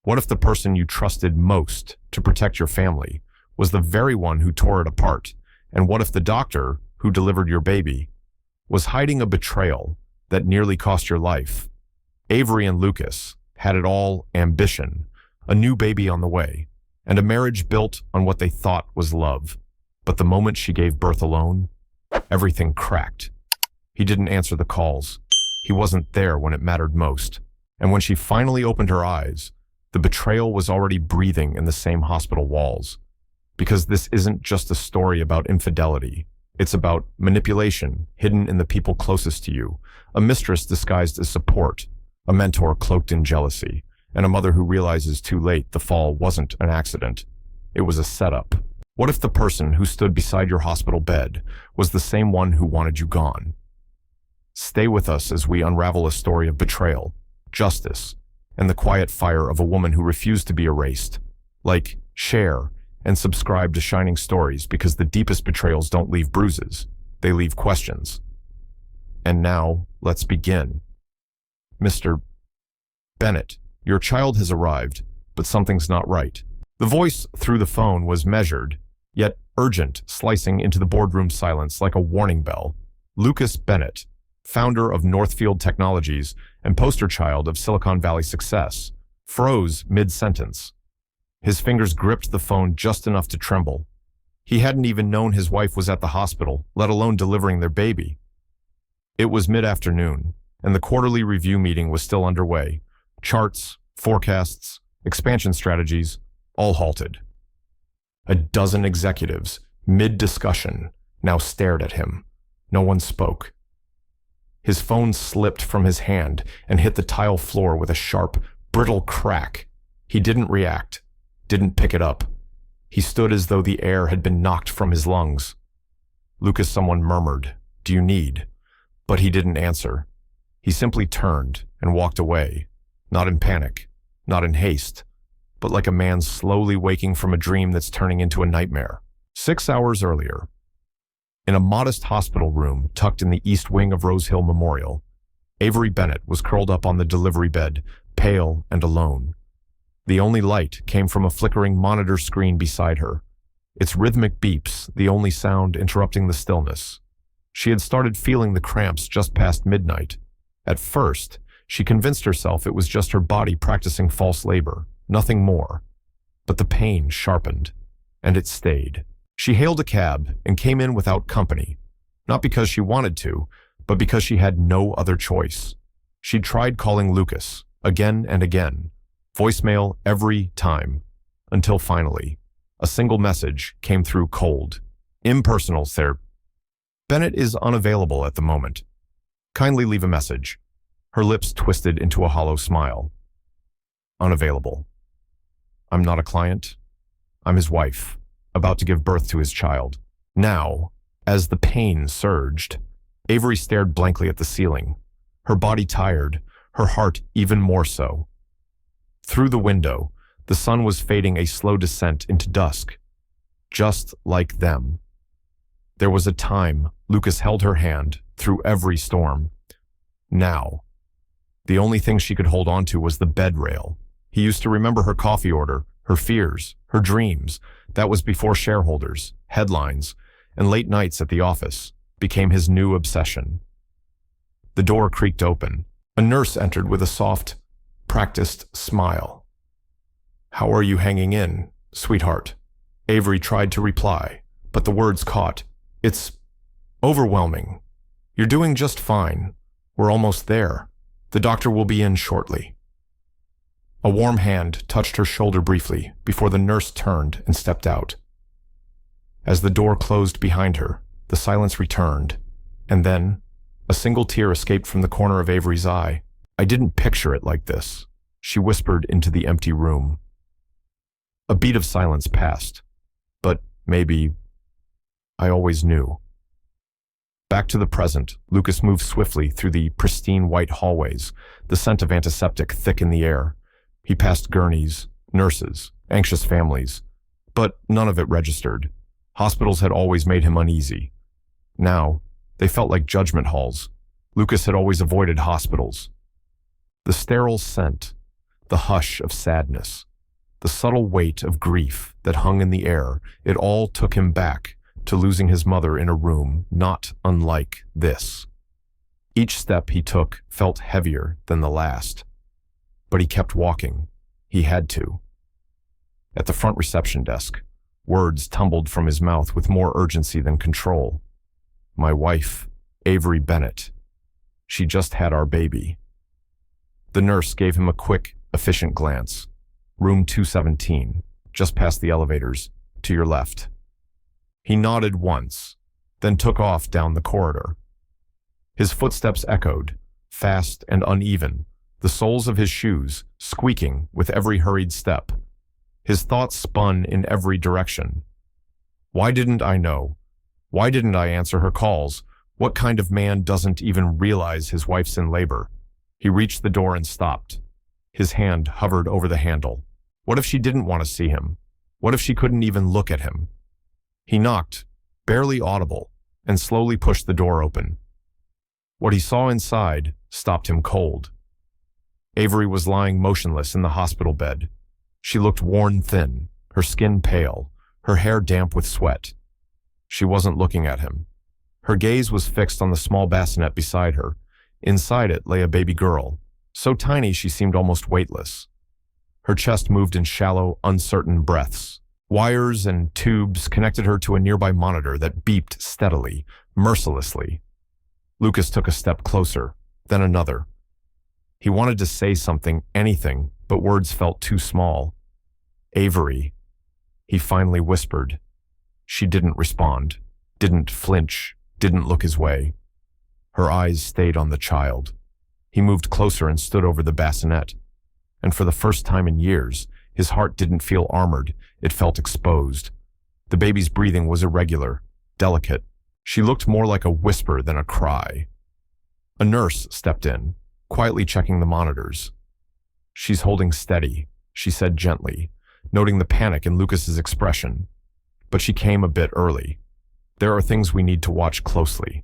What if the person you trusted most to protect your family was the very one who tore it apart? And what if the doctor who delivered your baby was hiding a betrayal that nearly cost your life? Avery and Lucas had it all: ambition, a new baby on the way, and a marriage built on what they thought was love. But the moment she gave birth alone, everything cracked. He didn't answer the calls. He wasn't there when it mattered most. And when she finally opened her eyes, the betrayal was already breathing in the same hospital walls. Because this isn't just a story about infidelity. It's about manipulation hidden in the people closest to you, a mistress disguised as support, a mentor cloaked in jealousy, and a mother who realizes too late the fall wasn't an accident. It was a setup. What if the person who stood beside your hospital bed was the same one who wanted you gone? Stay with us as we unravel a story of betrayal, justice, and the quiet fire of a woman who refused to be erased. Like, share, and subscribe to Shining Stories, because the deepest betrayals don't leave bruises, they leave questions. And now, let's begin. Mr. Bennett, your child has arrived, but something's not right. The voice through the phone was measured, yet urgent, slicing into the boardroom silence like a warning bell. Lucas Bennett, founder of Northfield Technologies and poster child of Silicon Valley success, froze mid-sentence. His fingers gripped the phone just enough to tremble. He hadn't even known his wife was at the hospital, let alone delivering their baby. It was mid-afternoon, and the quarterly review meeting was still underway. Charts, forecasts, expansion strategies, all halted. A dozen executives, mid-discussion, now stared at him. No one spoke. His phone slipped from his hand and hit the tile floor with a sharp, brittle crack. He didn't react, didn't pick it up. He stood as though the air had been knocked from his lungs. Lucas, someone murmured, "Do you need?" But he didn't answer. He simply turned and walked away, not in panic, not in haste, but like a man slowly waking from a dream that's turning into a nightmare. 6 hours earlier, in a modest hospital room tucked in the east wing of Rose Hill Memorial, Avery Bennett was curled up on the delivery bed, pale and alone. The only light came from a flickering monitor screen beside her, its rhythmic beeps the only sound interrupting the stillness. She had started feeling the cramps just past midnight. At first, she convinced herself it was just her body practicing false labor, nothing more. But the pain sharpened, and it stayed. She hailed a cab and came in without company, not because she wanted to, but because she had no other choice. She'd tried calling Lucas, again and again, voicemail every time, until finally, a single message came through cold. Impersonal, sir. Bennett is unavailable at the moment. Kindly leave a message. Her lips twisted into a hollow smile. Unavailable. I'm not a client. I'm his wife, about to give birth to his child. Now, as the pain surged, Avery stared blankly at the ceiling, her body tired, her heart even more so. Through the window, the sun was fading a slow descent into dusk, just like them. There was a time Lucas held her hand through every storm. Now, the only thing she could hold on to was the bed rail. He used to remember her coffee order, her fears, her dreams. That was before shareholders, headlines, and late nights at the office became his new obsession. The door creaked open. A nurse entered with a soft, practiced smile. "How are you hanging in, sweetheart?" Avery tried to reply, but the words caught. "It's overwhelming. You're doing just fine. We're almost there. The doctor will be in shortly." A warm hand touched her shoulder briefly before the nurse turned and stepped out. As the door closed behind her, the silence returned, and then a single tear escaped from the corner of Avery's eye. "I didn't picture it like this," she whispered into the empty room. A beat of silence passed, but maybe I always knew. Back to the present, Lucas moved swiftly through the pristine white hallways, the scent of antiseptic thick in the air. He passed gurneys, nurses, anxious families, but none of it registered. Hospitals had always made him uneasy. Now, they felt like judgment halls. Lucas had always avoided hospitals. The sterile scent, the hush of sadness, the subtle weight of grief that hung in the air. It all took him back to losing his mother in a room not unlike this. Each step he took felt heavier than the last, but he kept walking. He had to. At the front reception desk, words tumbled from his mouth with more urgency than control. My wife, Avery Bennett. She just had our baby. The nurse gave him a quick, efficient glance. Room 217, just past the elevators, to your left. He nodded once, then took off down the corridor. His footsteps echoed, fast and uneven, the soles of his shoes squeaking with every hurried step. His thoughts spun in every direction. Why didn't I know? Why didn't I answer her calls? What kind of man doesn't even realize his wife's in labor? He reached the door and stopped. His hand hovered over the handle. What if she didn't want to see him? What if she couldn't even look at him? He knocked, barely audible, and slowly pushed the door open. What he saw inside stopped him cold. Avery was lying motionless in the hospital bed. She looked worn thin, her skin pale, her hair damp with sweat. She wasn't looking at him. Her gaze was fixed on the small bassinet beside her. Inside it lay a baby girl, so tiny she seemed almost weightless. Her chest moved in shallow, uncertain breaths. Wires and tubes connected her to a nearby monitor that beeped steadily, mercilessly. Lucas took a step closer, then another. He wanted to say something, anything, but words felt too small. Avery, he finally whispered. She didn't respond, didn't flinch, didn't look his way. Her eyes stayed on the child. He moved closer and stood over the bassinet. And for the first time in years, his heart didn't feel armored, it felt exposed. The baby's breathing was irregular, delicate. She looked more like a whisper than a cry. A nurse stepped in, quietly checking the monitors. She's holding steady, she said gently, noting the panic in Lucas's expression. But she came a bit early. There are things we need to watch closely.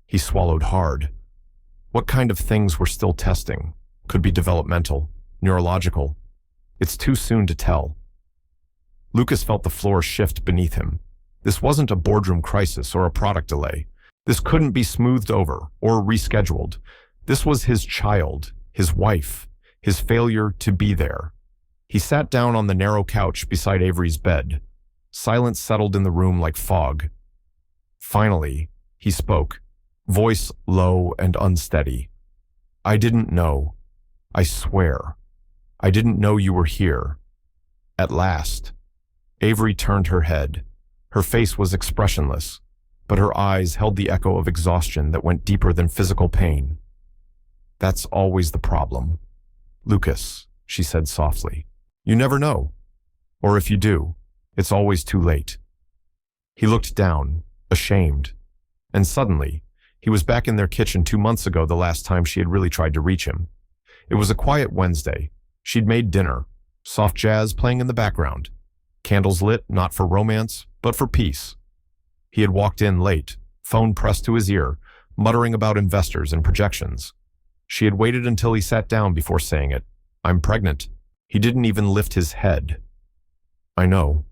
He swallowed hard. What kind of things we're still testing? Could be developmental, neurological. It's too soon to tell. Lucas felt the floor shift beneath him. This wasn't a boardroom crisis or a product delay. This couldn't be smoothed over or rescheduled. This was his child, his wife, his failure to be there. He sat down on the narrow couch beside Avery's bed. Silence settled in the room like fog. Finally, he spoke, voice low and unsteady. I didn't know. I swear. I didn't know you were here. At last. Avery turned her head. Her face was expressionless, but her eyes held the echo of exhaustion that went deeper than physical pain. That's always the problem. Lucas, she said softly. You never know. Or if you do, it's always too late. He looked down, ashamed, and suddenly, he was back in their kitchen 2 months ago, the last time she had really tried to reach him. It was a quiet Wednesday. She'd made dinner, soft jazz playing in the background, candles lit not for romance, but for peace. He had walked in late, phone pressed to his ear, muttering about investors and projections. She had waited until he sat down before saying it. I'm pregnant. He didn't even lift his head. I know.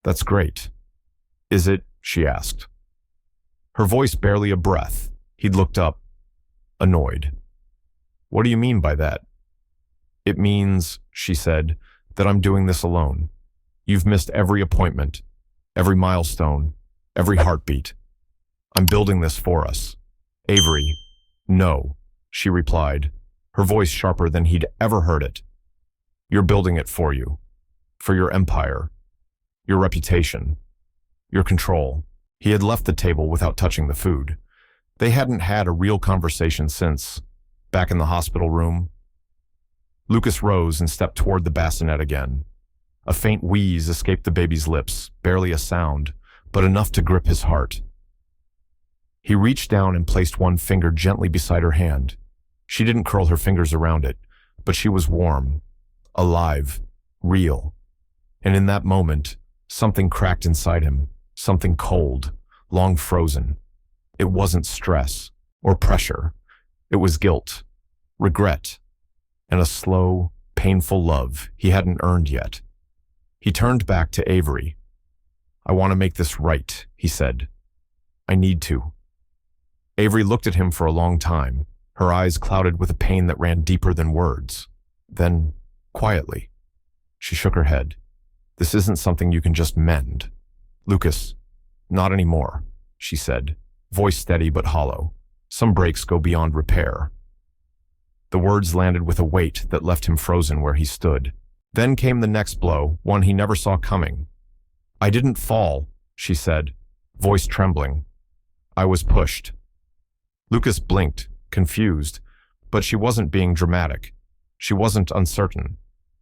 That's great. Is it? She asked. Her voice barely a breath. He'd looked up, annoyed. What do you mean by that? It means, she said, that I'm doing this alone. You've missed every appointment, every milestone, every heartbeat. I'm building this for us. Avery, no, she replied, her voice sharper than he'd ever heard it. You're building it for you, for your empire, your reputation, your control. He had left the table without touching the food. They hadn't had a real conversation since, back in the hospital room. Lucas rose and stepped toward the bassinet again. A faint wheeze escaped the baby's lips, barely a sound, but enough to grip his heart. He reached down and placed one finger gently beside her hand. She didn't curl her fingers around it, but she was warm, alive, real. And in that moment, something cracked inside him, something cold, long frozen. It wasn't stress or pressure. It was guilt, regret, and a slow, painful love he hadn't earned yet. He turned back to Avery. "I want to make this right," he said. "I need to." Avery looked at him for a long time, her eyes clouded with a pain that ran deeper than words. Then, quietly, she shook her head. "This isn't something you can just mend. Lucas, not anymore," she said, voice steady but hollow. "Some breaks go beyond repair." The words landed with a weight that left him frozen where he stood. Then came the next blow, one he never saw coming. "I didn't fall," she said, voice trembling. "I was pushed." Lucas blinked, confused, but she wasn't being dramatic. She wasn't uncertain.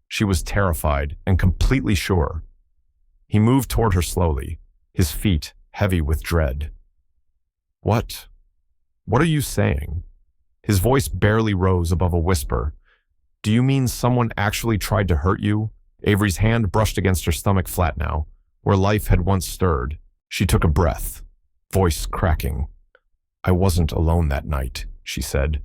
She was terrified and completely sure. He moved toward her slowly, his feet heavy with dread. What are you saying?" His voice barely rose above a whisper. "Do you mean someone actually tried to hurt you?" Avery's hand brushed against her stomach flat now, where life had once stirred. She took a breath, voice cracking. "I wasn't alone that night," she said.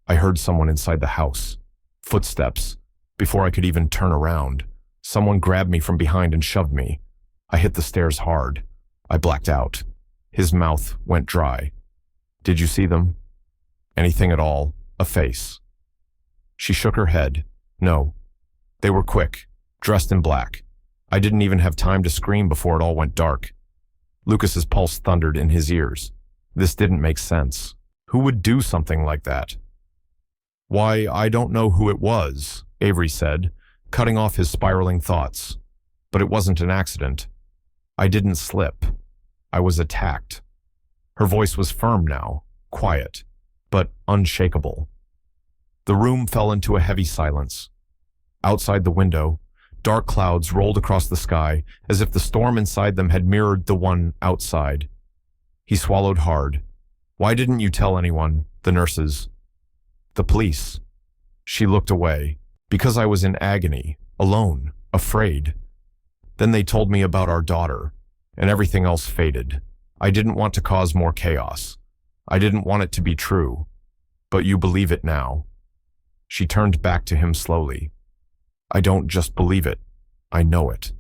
"I heard someone inside the house. Footsteps. Before I could even turn around, someone grabbed me from behind and shoved me. I hit the stairs hard. I blacked out." His mouth went dry. "Did you see them? Anything at all? A face?" She shook her head. "No. They were quick, dressed in black. I didn't even have time to scream before it all went dark." Lucas's pulse thundered in his ears. This didn't make sense. Who would do something like that? "Why, I don't know who it was," Avery said, cutting off his spiraling thoughts. "But it wasn't an accident. I didn't slip. I was attacked." Her voice was firm now, quiet, but unshakable. The room fell into a heavy silence. Outside the window, dark clouds rolled across the sky as if the storm inside them had mirrored the one outside. He swallowed hard. "Why didn't you tell anyone? The nurses?" "The police." She looked away. "Because I was in agony, alone, afraid. Then they told me about our daughter, and everything else faded. I didn't want to cause more chaos. I didn't want it to be true. But you believe it now." She turned back to him slowly. "I don't just believe it. I know it.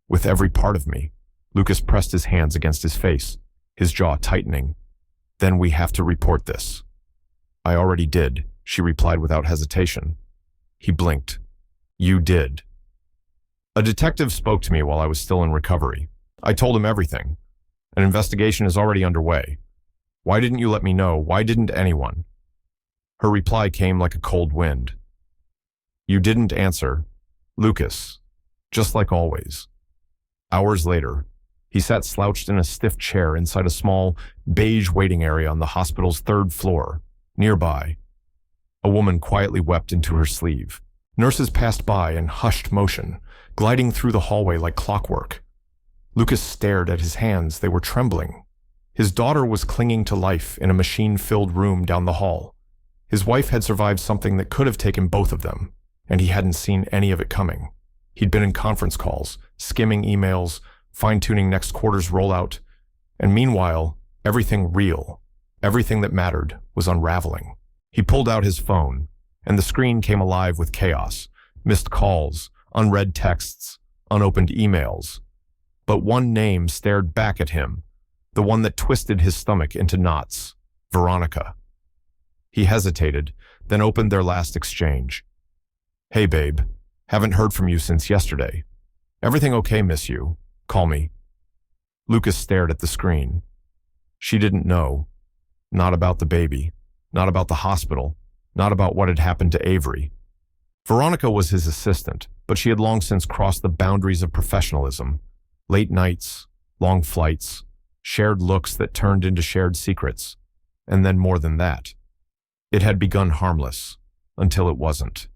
With every part of me." Lucas pressed his hands against his face, his jaw tightening. "Then we have to report this." "I already did," she replied without hesitation. He blinked. "You did." "A detective spoke to me while I was still in recovery. I told him everything. An investigation is already underway. Why didn't you let me know? Why didn't anyone?" Her reply came like a cold wind. "You didn't answer. Lucas. Just like always." Hours later, he sat slouched in a stiff chair inside a small, beige waiting area on the hospital's 3rd floor. Nearby, a woman quietly wept into her sleeve. Nurses passed by in hushed motion, gliding through the hallway like clockwork. Lucas stared at his hands. They were trembling. His daughter was clinging to life in a machine-filled room down the hall. His wife had survived something that could have taken both of them, and he hadn't seen any of it coming. He'd been in conference calls, skimming emails, fine-tuning next quarter's rollout, and meanwhile, everything real, everything that mattered, was unraveling. He pulled out his phone, and the screen came alive with chaos, missed calls, unread texts, unopened emails. But one name stared back at him, the one that twisted his stomach into knots: Veronica. He hesitated, then opened their last exchange. "Hey, babe. Haven't heard from you since yesterday. Everything okay, miss you? Call me." Lucas stared at the screen. She didn't know. Not about the baby. Not about the hospital. Not about what had happened to Avery. Veronica was his assistant, but she had long since crossed the boundaries of professionalism. Late nights, long flights, shared looks that turned into shared secrets, and then more than that. It had begun harmless, until it wasn't.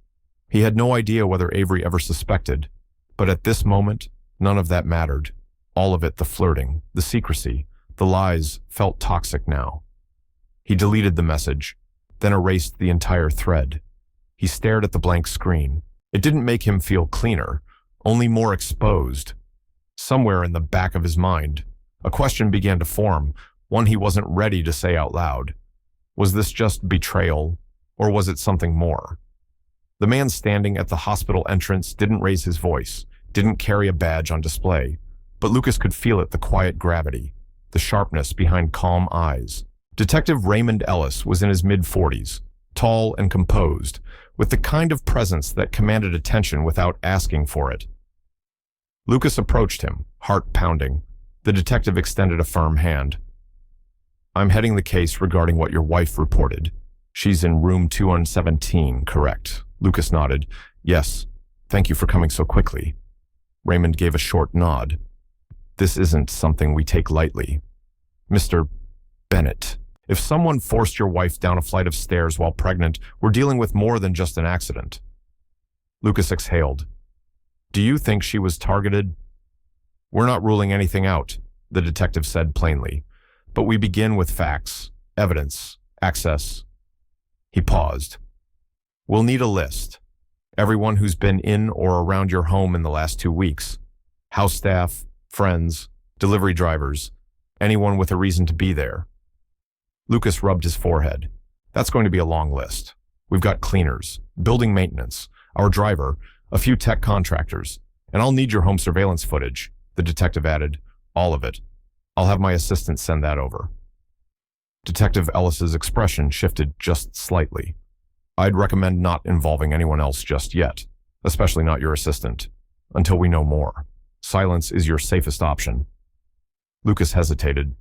He had no idea whether Avery ever suspected, but at this moment, none of that mattered. All of it, the flirting, the secrecy, the lies, felt toxic now. He deleted the message, then erased the entire thread. He stared at the blank screen. It didn't make him feel cleaner, only more exposed. Somewhere in the back of his mind, a question began to form, one he wasn't ready to say out loud. Was this just betrayal, or was it something more? The man standing at the hospital entrance didn't raise his voice, didn't carry a badge on display, but Lucas could feel it, the quiet gravity, the sharpness behind calm eyes. Detective Raymond Ellis was in his mid-40s, tall and composed, with the kind of presence that commanded attention without asking for it. Lucas approached him, heart pounding. The detective extended a firm hand. "I'm heading the case regarding what your wife reported. She's in room 217, correct?" Lucas nodded. "Yes. Thank you for coming so quickly." Raymond gave a short nod. "This isn't something we take lightly. Mr. Bennett, if someone forced your wife down a flight of stairs while pregnant, we're dealing with more than just an accident." Lucas exhaled. "Do you think she was targeted?" "We're not ruling anything out," the detective said plainly. "But we begin with facts, evidence, access." He paused. "We'll need a list. Everyone who's been in or around your home in the last 2 weeks. House staff, friends, delivery drivers, anyone with a reason to be there." Lucas rubbed his forehead. "That's going to be a long list. We've got cleaners, building maintenance, our driver, a few tech contractors, and I'll need your home surveillance footage," the detective added. "All of it. I'll have my assistant send that over." Detective Ellis's expression shifted just slightly. "I'd recommend not involving anyone else just yet, especially not your assistant, until we know more. Silence is your safest option." Lucas hesitated.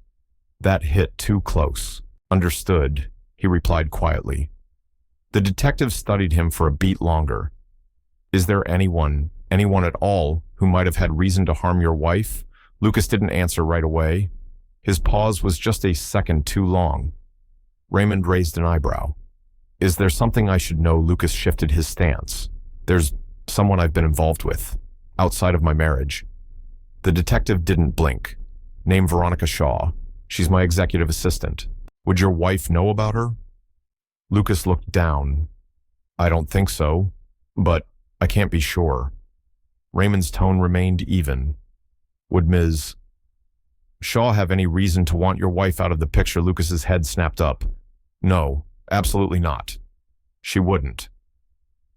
"That hit too close." "Understood," he replied quietly. The detective studied him for a beat longer. "Is there anyone at all, who might have had reason to harm your wife?" Lucas didn't answer right away. His pause was just a second too long. Raymond raised an eyebrow. "Is there something I should know?" Lucas shifted his stance. "There's someone I've been involved with, outside of my marriage." The detective didn't blink. "Name Veronica Shaw. She's my executive assistant. Would your wife know about her?" Lucas looked down. "I don't think so, but I can't be sure." Raymond's tone remained even. "Would Ms. Shaw have any reason to want your wife out of the picture?" Lucas's head snapped up. "No, absolutely not. She wouldn't."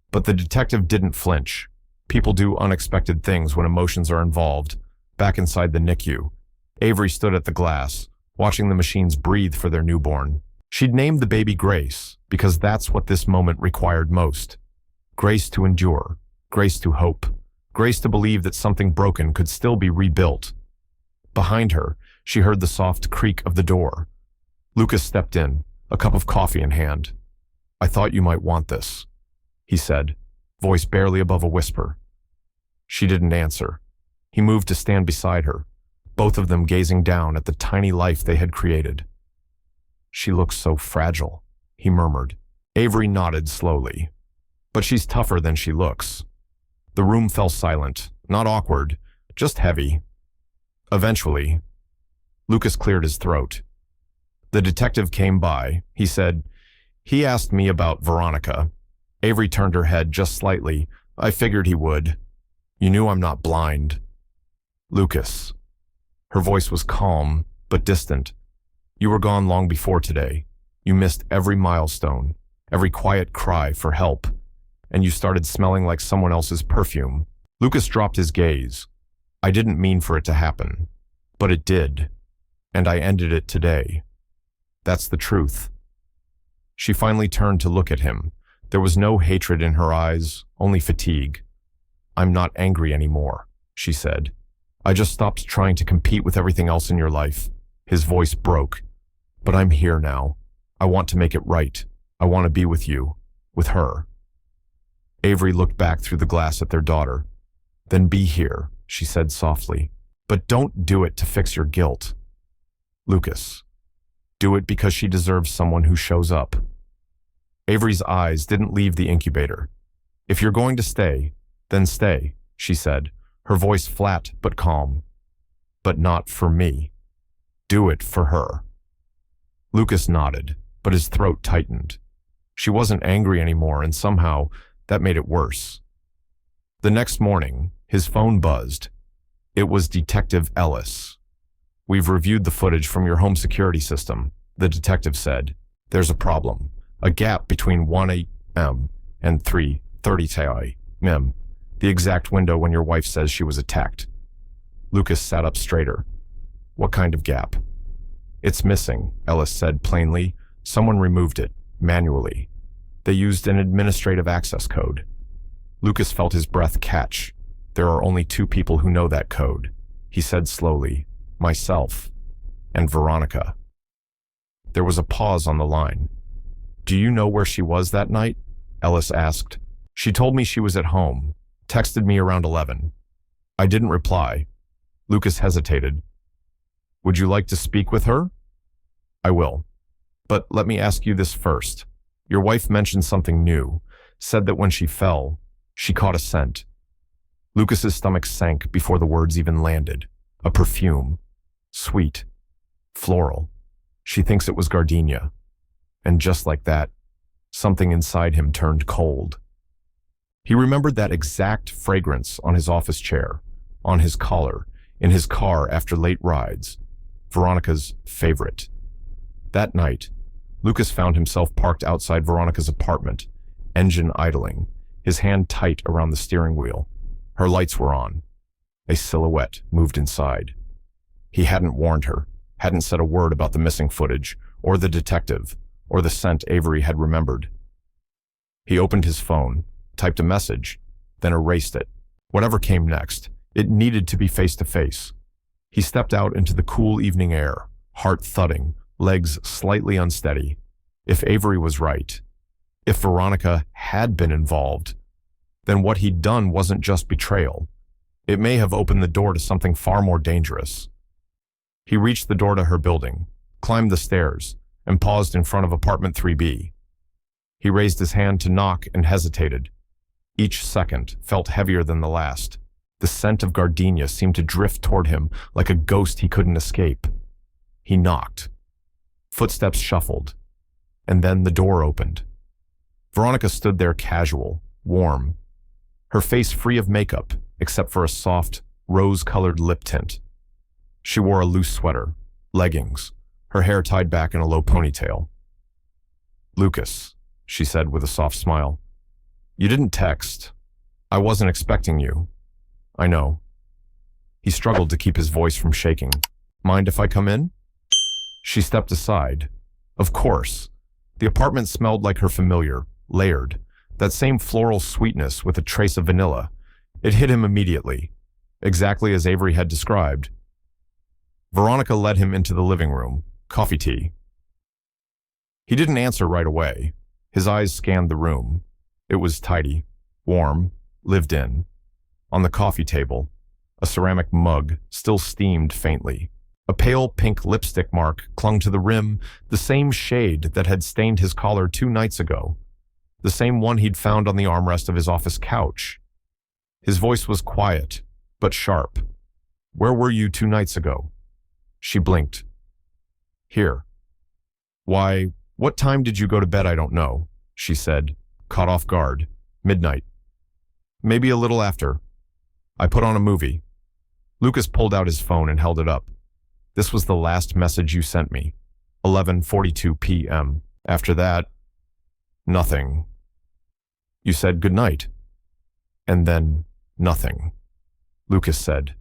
But the detective didn't flinch. People do unexpected things when emotions are involved. Back inside the NICU, Avery stood at the glass, watching the machines breathe for their newborn. She'd named the baby Grace, because that's what this moment required most. Grace to endure, grace to hope, grace to believe that something broken could still be rebuilt. Behind her, she heard the soft creak of the door. Lucas stepped in, a cup of coffee in hand. "I thought you might want this," he said, voice barely above a whisper. She didn't answer. He moved to stand beside her, both of them gazing down at the tiny life they had created. "She looks so fragile," he murmured. Avery nodded slowly. "But she's tougher than she looks." The room fell silent, not awkward, just heavy. Eventually, Lucas cleared his throat. The detective came by. He said, "He asked me about Veronica." Avery turned her head just slightly. "I figured he would. You knew I'm not blind." "Lucas." Her voice was calm, but distant. "You were gone long before today. You missed every milestone, every quiet cry for help, and you started smelling like someone else's perfume." Lucas dropped his gaze. "I didn't mean for it to happen, but it did, and I ended it today. That's the truth." She finally turned to look at him. There was no hatred in her eyes, only fatigue. "I'm not angry anymore," she said. "I just stopped trying to compete with everything else in your life." His voice broke. "But I'm here now. I want to make it right. I want to be with you, with her." Avery looked back through the glass at their daughter. "Then be here," she said softly. "But don't do it to fix your guilt. Lucas, do it because she deserves someone who shows up." Avery's eyes didn't leave the incubator. "If you're going to stay, then stay," she said, her voice flat but calm. "But not for me. Do it for her." Lucas nodded, but his throat tightened. She wasn't angry anymore, and somehow that made it worse. The next morning, his phone buzzed. It was Detective Ellis. "We've reviewed the footage from your home security system," the detective said. "There's a problem. A gap between 1 a.m. and 3 30 tai, mem. The exact window when your wife says she was attacked. Lucas sat up straighter. What kind of gap? It's missing, Ellis said plainly. Someone removed it, manually. They used an administrative access code. Lucas felt his breath catch. There are only two people who know that code, he said slowly. Myself and Veronica. There was a pause on the line. Do you know where she was that night? Ellis asked. She told me she was at home, texted me around 11. I didn't reply. Lucas hesitated. Would you like to speak with her? I will. But let me ask you this first. Your wife mentioned something new, said that when she fell, she caught a scent. Lucas's stomach sank before the words even landed. A perfume. Sweet. Floral. She thinks it was gardenia. And just like that, something inside him turned cold. He remembered that exact fragrance on his office chair, on his collar, in his car after late rides. Veronica's favorite. That night, Lucas found himself parked outside Veronica's apartment, engine idling, his hand tight around the steering wheel. Her lights were on. A silhouette moved inside. He hadn't warned her, hadn't said a word about the missing footage, or the detective, or the scent Avery had remembered. He opened his phone, typed a message, then erased it. Whatever came next, it needed to be face-to-face. He stepped out into the cool evening air, heart thudding, legs slightly unsteady. If Avery was right, if Veronica had been involved, then what he'd done wasn't just betrayal. It may have opened the door to something far more dangerous. He reached the door to her building, climbed the stairs, and paused in front of apartment 3B. He raised his hand to knock and hesitated. Each second felt heavier than the last. The scent of gardenia seemed to drift toward him like a ghost he couldn't escape. He knocked. Footsteps shuffled, and then the door opened. Veronica stood there casual, warm, her face free of makeup except for a soft, rose-colored lip tint. She wore a loose sweater, leggings, her hair tied back in a low ponytail. Lucas, she said with a soft smile. You didn't text. I wasn't expecting you. I know. He struggled to keep his voice from shaking. Mind if I come in? She stepped aside. Of course. The apartment smelled like her familiar, layered, that same floral sweetness with a trace of vanilla. It hit him immediately, exactly as Avery had described. Veronica led him into the living room, coffee tea. He didn't answer right away. His eyes scanned the room. It was tidy, warm, lived in. On the coffee table, a ceramic mug still steamed faintly. A pale pink lipstick mark clung to the rim, the same shade that had stained his collar 2 nights ago, the same one he'd found on the armrest of his office couch. His voice was quiet, but sharp. Where were you 2 nights ago? She blinked. Here. Why, what time did you go to bed? I don't know, she said, caught off guard. Midnight. Maybe a little after. I put on a movie. Lucas pulled out his phone and held it up. This was the last message you sent me. 11:42 p.m. After that, nothing. You said good night. And then nothing, Lucas said,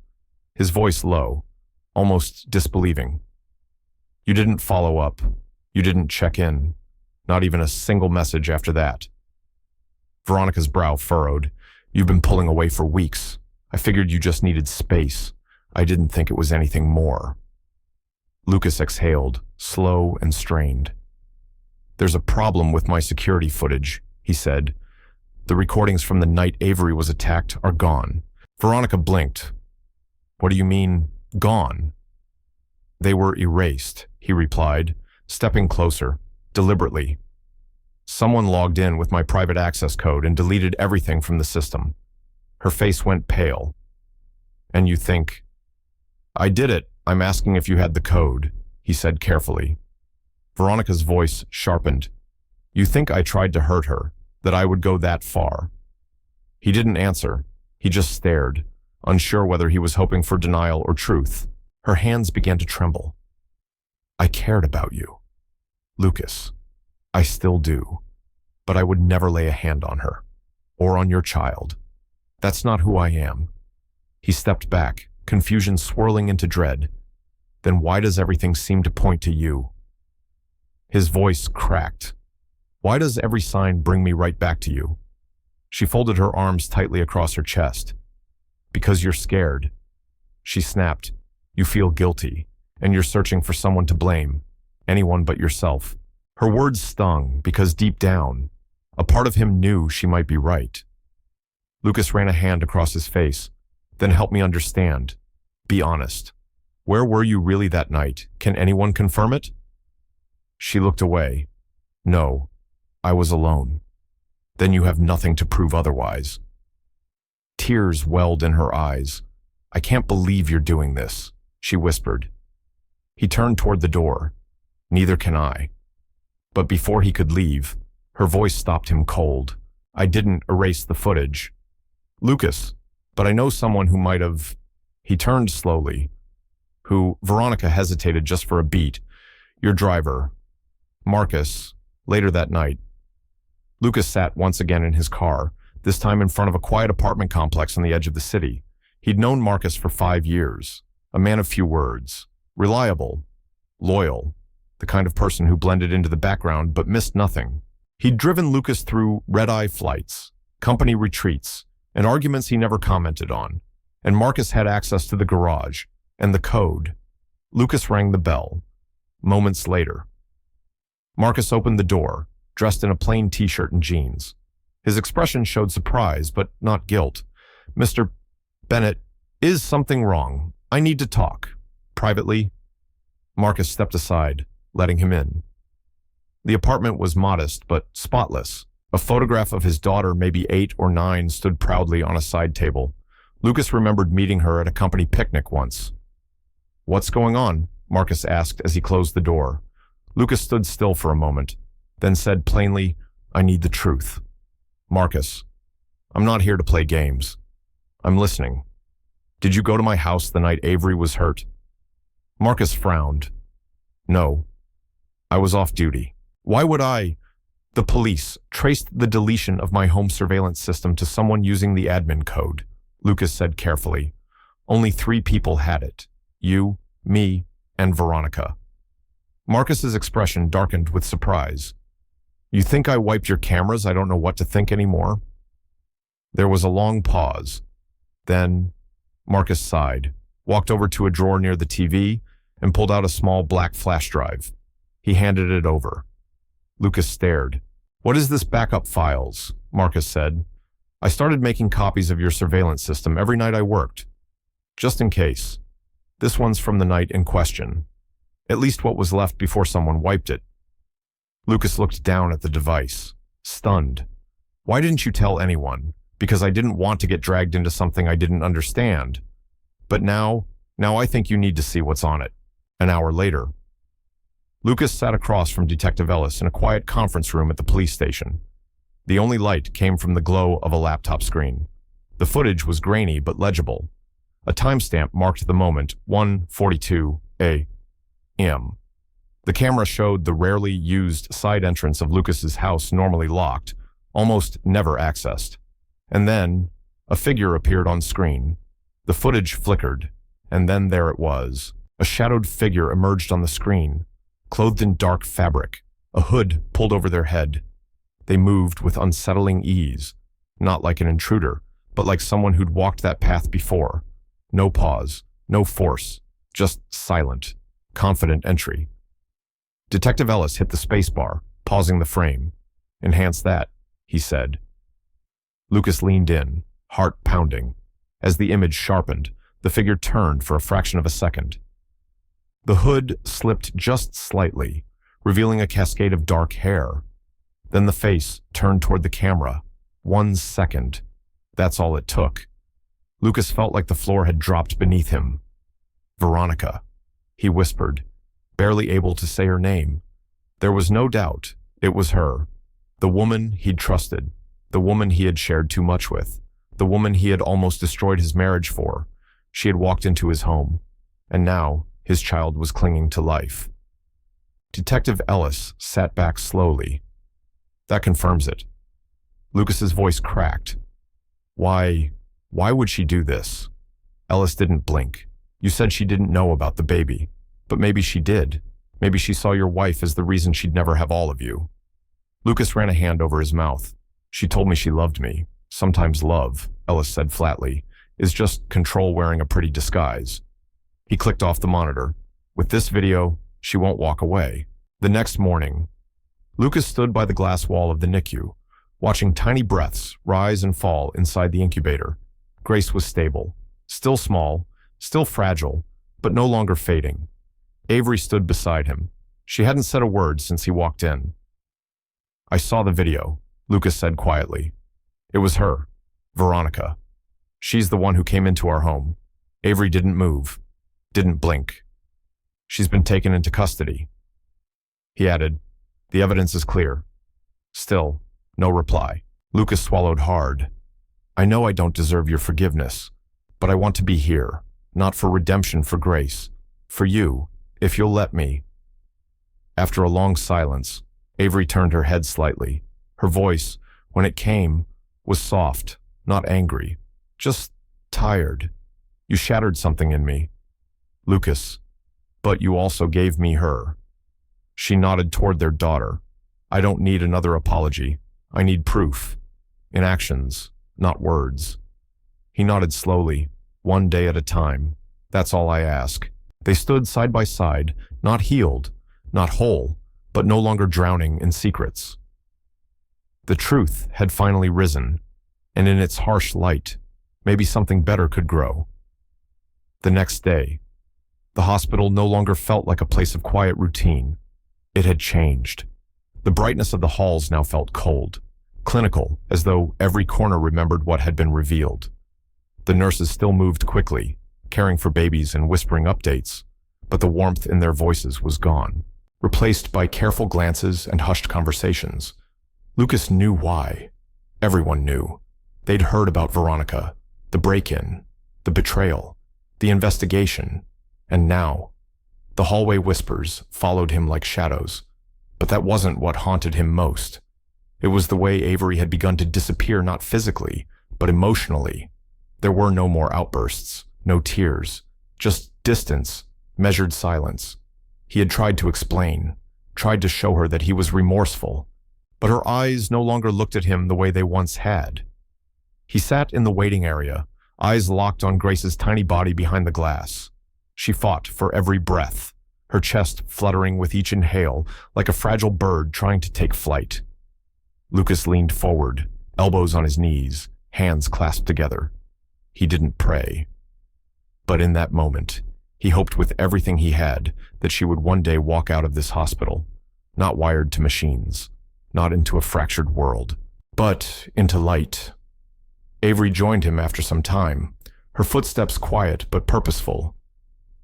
his voice low, almost disbelieving. You didn't follow up. You didn't check in. Not even a single message after that. Veronica's brow furrowed. You've been pulling away for weeks. I figured you just needed space. I didn't think it was anything more. Lucas exhaled, slow and strained. There's a problem with my security footage, he said. The recordings from the night Avery was attacked are gone. Veronica blinked. What do you mean, gone? They were erased, he replied, stepping closer, deliberately. Someone logged in with my private access code and deleted everything from the system. Her face went pale. And you think, I did it. I'm asking if you had the code, he said carefully. Veronica's voice sharpened. You think I tried to hurt her, that I would go that far? He didn't answer. He just stared, unsure whether he was hoping for denial or truth. Her hands began to tremble. I cared about you, Lucas. I still do, but I would never lay a hand on her. or on your child. That's not who I am." He stepped back, confusion swirling into dread. "Then why does everything seem to point to you?" His voice cracked. "Why does every sign bring me right back to you?" She folded her arms tightly across her chest. "Because you're scared." She snapped. "You feel guilty, and you're searching for someone to blame. Anyone but yourself." Her words stung because deep down, a part of him knew she might be right. Lucas ran a hand across his face. "Then help me understand. Be honest. Where were you really that night? Can anyone confirm it?" She looked away. "No, I was alone." "Then you have nothing to prove otherwise." Tears welled in her eyes. "I can't believe you're doing this," she whispered. He turned toward the door. "Neither can I." But before he could leave, her voice stopped him cold. "I didn't erase the footage. Lucas, but I know someone who might have." He turned slowly. "Who?" Veronica hesitated just for a beat. "Your driver, Marcus, later that night." Lucas sat once again in his car, this time in front of a quiet apartment complex on the edge of the city. He'd known Marcus for 5 years, a man of few words, reliable, loyal, the kind of person who blended into the background but missed nothing. He'd driven Lucas through red-eye flights, company retreats, and arguments he never commented on. And Marcus had access to the garage and the code. Lucas rang the bell. Moments later, Marcus opened the door, dressed in a plain t-shirt and jeans. His expression showed surprise, but not guilt. "Mr. Bennett, is something wrong? I need to talk. Privately." Marcus stepped aside, letting him in. The apartment was modest but spotless. A photograph of his daughter, maybe 8 or 9, stood proudly on a side table. Lucas remembered meeting her at a company picnic once. "What's going on?" Marcus asked as he closed the door. Lucas stood still for a moment, then said plainly, "I need the truth." "Marcus, I'm not here to play games. I'm listening. Did you go to my house the night Avery was hurt?" Marcus frowned. "No, I was off duty." "Why would I?" "The police traced the deletion of my home surveillance system to someone using the admin code," Lucas said carefully. "Only 3 people had it. You, me, and Veronica." Marcus's expression darkened with surprise. "You think I wiped your cameras? I don't know what to think anymore." There was a long pause. Then Marcus sighed, walked over to a drawer near the TV, and pulled out a small black flash drive. He handed it over. Lucas stared. "What is this backup files?" Marcus said. "I started making copies of your surveillance system every night I worked. Just in case. This one's from the night in question. At least what was left before someone wiped it." Lucas looked down at the device, stunned. "Why didn't you tell anyone?" "Because I didn't want to get dragged into something I didn't understand. But now I think you need to see what's on it." An hour later, Lucas sat across from Detective Ellis in a quiet conference room at the police station. The only light came from the glow of a laptop screen. The footage was grainy but legible. A timestamp marked the moment, 1:42 a.m. The camera showed the rarely used side entrance of Lucas's house, normally locked, almost never accessed. And then a figure appeared on screen. The footage flickered, and then there it was. A shadowed figure emerged on the screen, clothed in dark fabric, a hood pulled over their head. They moved with unsettling ease, not like an intruder, but like someone who'd walked that path before. No pause, no force, just silent, confident entry. Detective Ellis hit the spacebar, pausing the frame. "Enhance that," he said. Lucas leaned in, heart pounding. As the image sharpened, the figure turned for a fraction of a second. The hood slipped just slightly, revealing a cascade of dark hair. Then the face turned toward the camera. 1 second. That's all it took. Lucas felt like the floor had dropped beneath him. "Veronica," he whispered, barely able to say her name. There was no doubt it was her, the woman he'd trusted, the woman he had shared too much with, the woman he had almost destroyed his marriage for. She had walked into his home, and now his child was clinging to life. Detective Ellis sat back slowly. "That confirms it. Lucas's voice cracked. Why would she do this? Ellis didn't blink. You said she didn't know about the baby. But maybe she did. Maybe she saw your wife as the reason she'd never have all of you. Lucas ran a hand over his mouth. She told me she loved me. Sometimes love, Ellis said flatly, is just control wearing a pretty disguise. He clicked off the monitor. With this video, she won't walk away. The next morning, Lucas stood by the glass wall of the NICU, watching tiny breaths rise and fall inside the incubator. Grace was stable, still small, still fragile, but no longer fading. Avery stood beside him. She hadn't said a word since he walked in. I saw the video, Lucas said quietly. It was her, Veronica. She's the one who came into our home. Avery didn't move, didn't blink. She's been taken into custody. He added, the evidence is clear. Still, no reply. Lucas swallowed hard. I know I don't deserve your forgiveness, but I want to be here, not for redemption for Grace, for you, if you'll let me. After a long silence, Avery turned her head slightly. Her voice, when it came, was soft, not angry, just tired. You shattered something in me, Lucas, but you also gave me her. She nodded toward their daughter. I don't need another apology. I need proof. In actions, not words. He nodded slowly, one day at a time. That's all I ask. They stood side by side, not healed, not whole, but no longer drowning in secrets. The truth had finally risen, and in its harsh light, maybe something better could grow. The next day, the hospital no longer felt like a place of quiet routine. It had changed. The brightness of the halls now felt cold, clinical, as though every corner remembered what had been revealed. The nurses still moved quickly, caring for babies and whispering updates, but the warmth in their voices was gone, replaced by careful glances and hushed conversations. Lucas knew why. Everyone knew. They'd heard about Veronica, the break-in, the betrayal, the investigation, and now, the hallway whispers followed him like shadows. But that wasn't what haunted him most. It was the way Avery had begun to disappear, not physically, but emotionally. There were no more outbursts, no tears, just distance, measured silence. He had tried to explain, tried to show her that he was remorseful, but her eyes no longer looked at him the way they once had. He sat in the waiting area, eyes locked on Grace's tiny body behind the glass. She fought for every breath, her chest fluttering with each inhale like a fragile bird trying to take flight. Lucas leaned forward, elbows on his knees, hands clasped together. He didn't pray. But in that moment, he hoped with everything he had that she would one day walk out of this hospital, not wired to machines, not into a fractured world, but into light. Avery joined him after some time, her footsteps quiet but purposeful.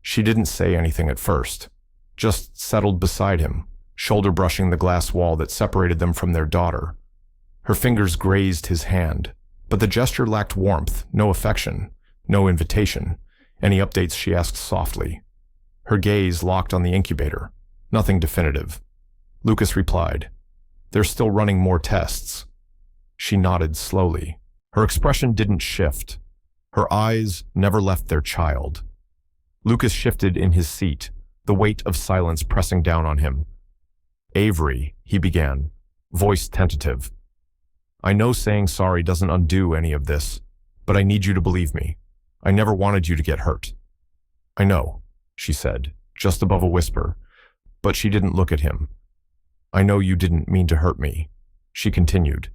She didn't say anything at first, just settled beside him, shoulder brushing the glass wall that separated them from their daughter. Her fingers grazed his hand, but the gesture lacked warmth, no affection, no invitation. Any updates, she asked softly. Her gaze locked on the incubator, nothing definitive. Lucas replied, "They're still running more tests." She nodded slowly. Her expression didn't shift. Her eyes never left their child. Lucas shifted in his seat, the weight of silence pressing down on him. "Avery," he began, voice tentative. "I know saying sorry doesn't undo any of this, but I need you to believe me. I never wanted you to get hurt." "I know," she said, just above a whisper, but she didn't look at him. "I know you didn't mean to hurt me," she continued,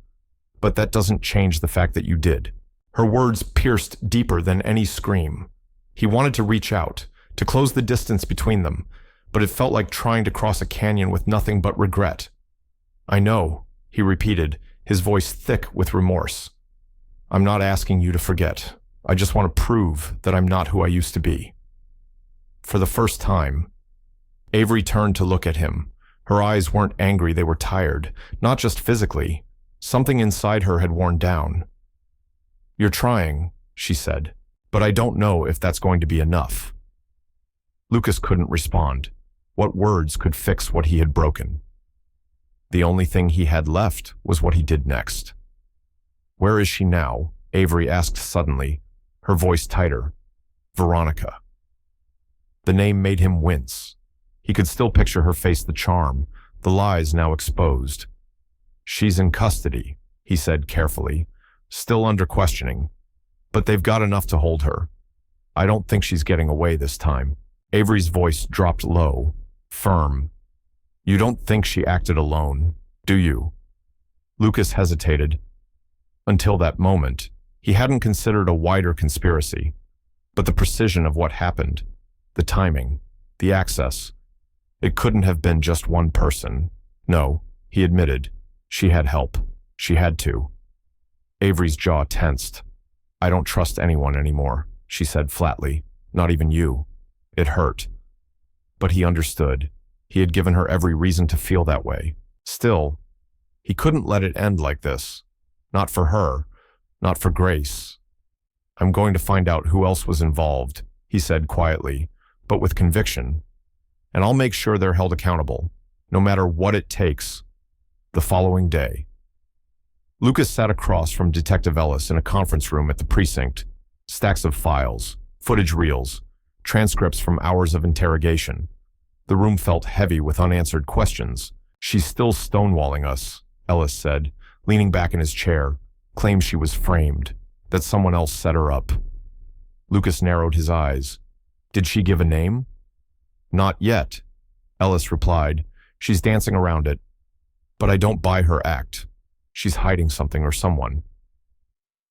"but that doesn't change the fact that you did." Her words pierced deeper than any scream. He wanted to reach out, to close the distance between them, but it felt like trying to cross a canyon with nothing but regret. "I know," he repeated, his voice thick with remorse. "I'm not asking you to forget. I just want to prove that I'm not who I used to be." For the first time, Avery turned to look at him. Her eyes weren't angry, they were tired, not just physically. Something inside her had worn down. "You're trying," she said, "but I don't know if that's going to be enough." Lucas couldn't respond. What words could fix what he had broken? The only thing he had left was what he did next. Where is she now? Avery asked suddenly, her voice tighter. Veronica. The name made him wince. He could still picture her face, the charm, the lies now exposed. She's in custody, he said carefully, still under questioning. But they've got enough to hold her. I don't think she's getting away this time. Avery's voice dropped low, firm. You don't think she acted alone, do you? Lucas hesitated. Until that moment, he hadn't considered a wider conspiracy. But the precision of what happened, the timing, the access, it couldn't have been just one person. No, he admitted. She had help. She had to. Avery's jaw tensed. I don't trust anyone anymore, she said flatly. Not even you. It hurt. But he understood. He had given her every reason to feel that way. Still, he couldn't let it end like this. Not for her. Not for Grace. I'm going to find out who else was involved, he said quietly, but with conviction. And I'll make sure they're held accountable, no matter what it takes. The following day. Lucas sat across from Detective Ellis in a conference room at the precinct. Stacks of files, footage reels, transcripts from hours of interrogation. The room felt heavy with unanswered questions. She's still stonewalling us, Ellis said, leaning back in his chair, claimed she was framed, that someone else set her up. Lucas narrowed his eyes. Did she give a name? Not yet, Ellis replied. She's dancing around it. But I don't buy her act. She's hiding something or someone.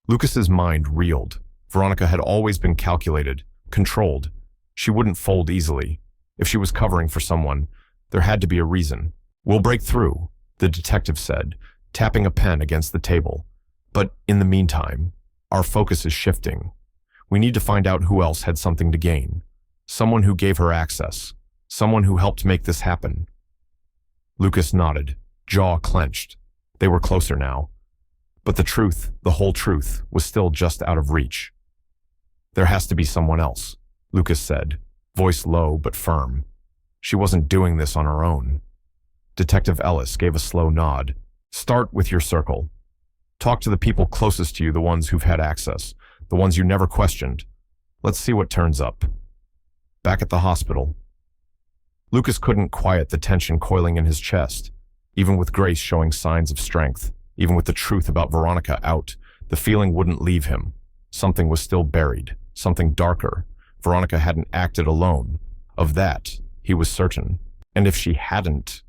Lucas's mind reeled. Veronica had always been calculated, controlled. She wouldn't fold easily. If she was covering for someone, there had to be a reason. We'll break through, the detective said, tapping a pen against the table. But in the meantime, our focus is shifting. We need to find out who else had something to gain. Someone who gave her access. Someone who helped make this happen. Lucas nodded, jaw clenched. They were closer now. But the truth, the whole truth, was still just out of reach. There has to be someone else, Lucas said, voice low but firm. She wasn't doing this on her own. Detective Ellis gave a slow nod. Start with your circle. Talk to the people closest to you, the ones who've had access, the ones you never questioned. Let's see what turns up. Back at the hospital. Lucas couldn't quiet the tension coiling in his chest. Even with Grace showing signs of strength, even with the truth about Veronica out, the feeling wouldn't leave him. Something was still buried, something darker. Veronica hadn't acted alone. Of that, he was certain. And if she hadn't,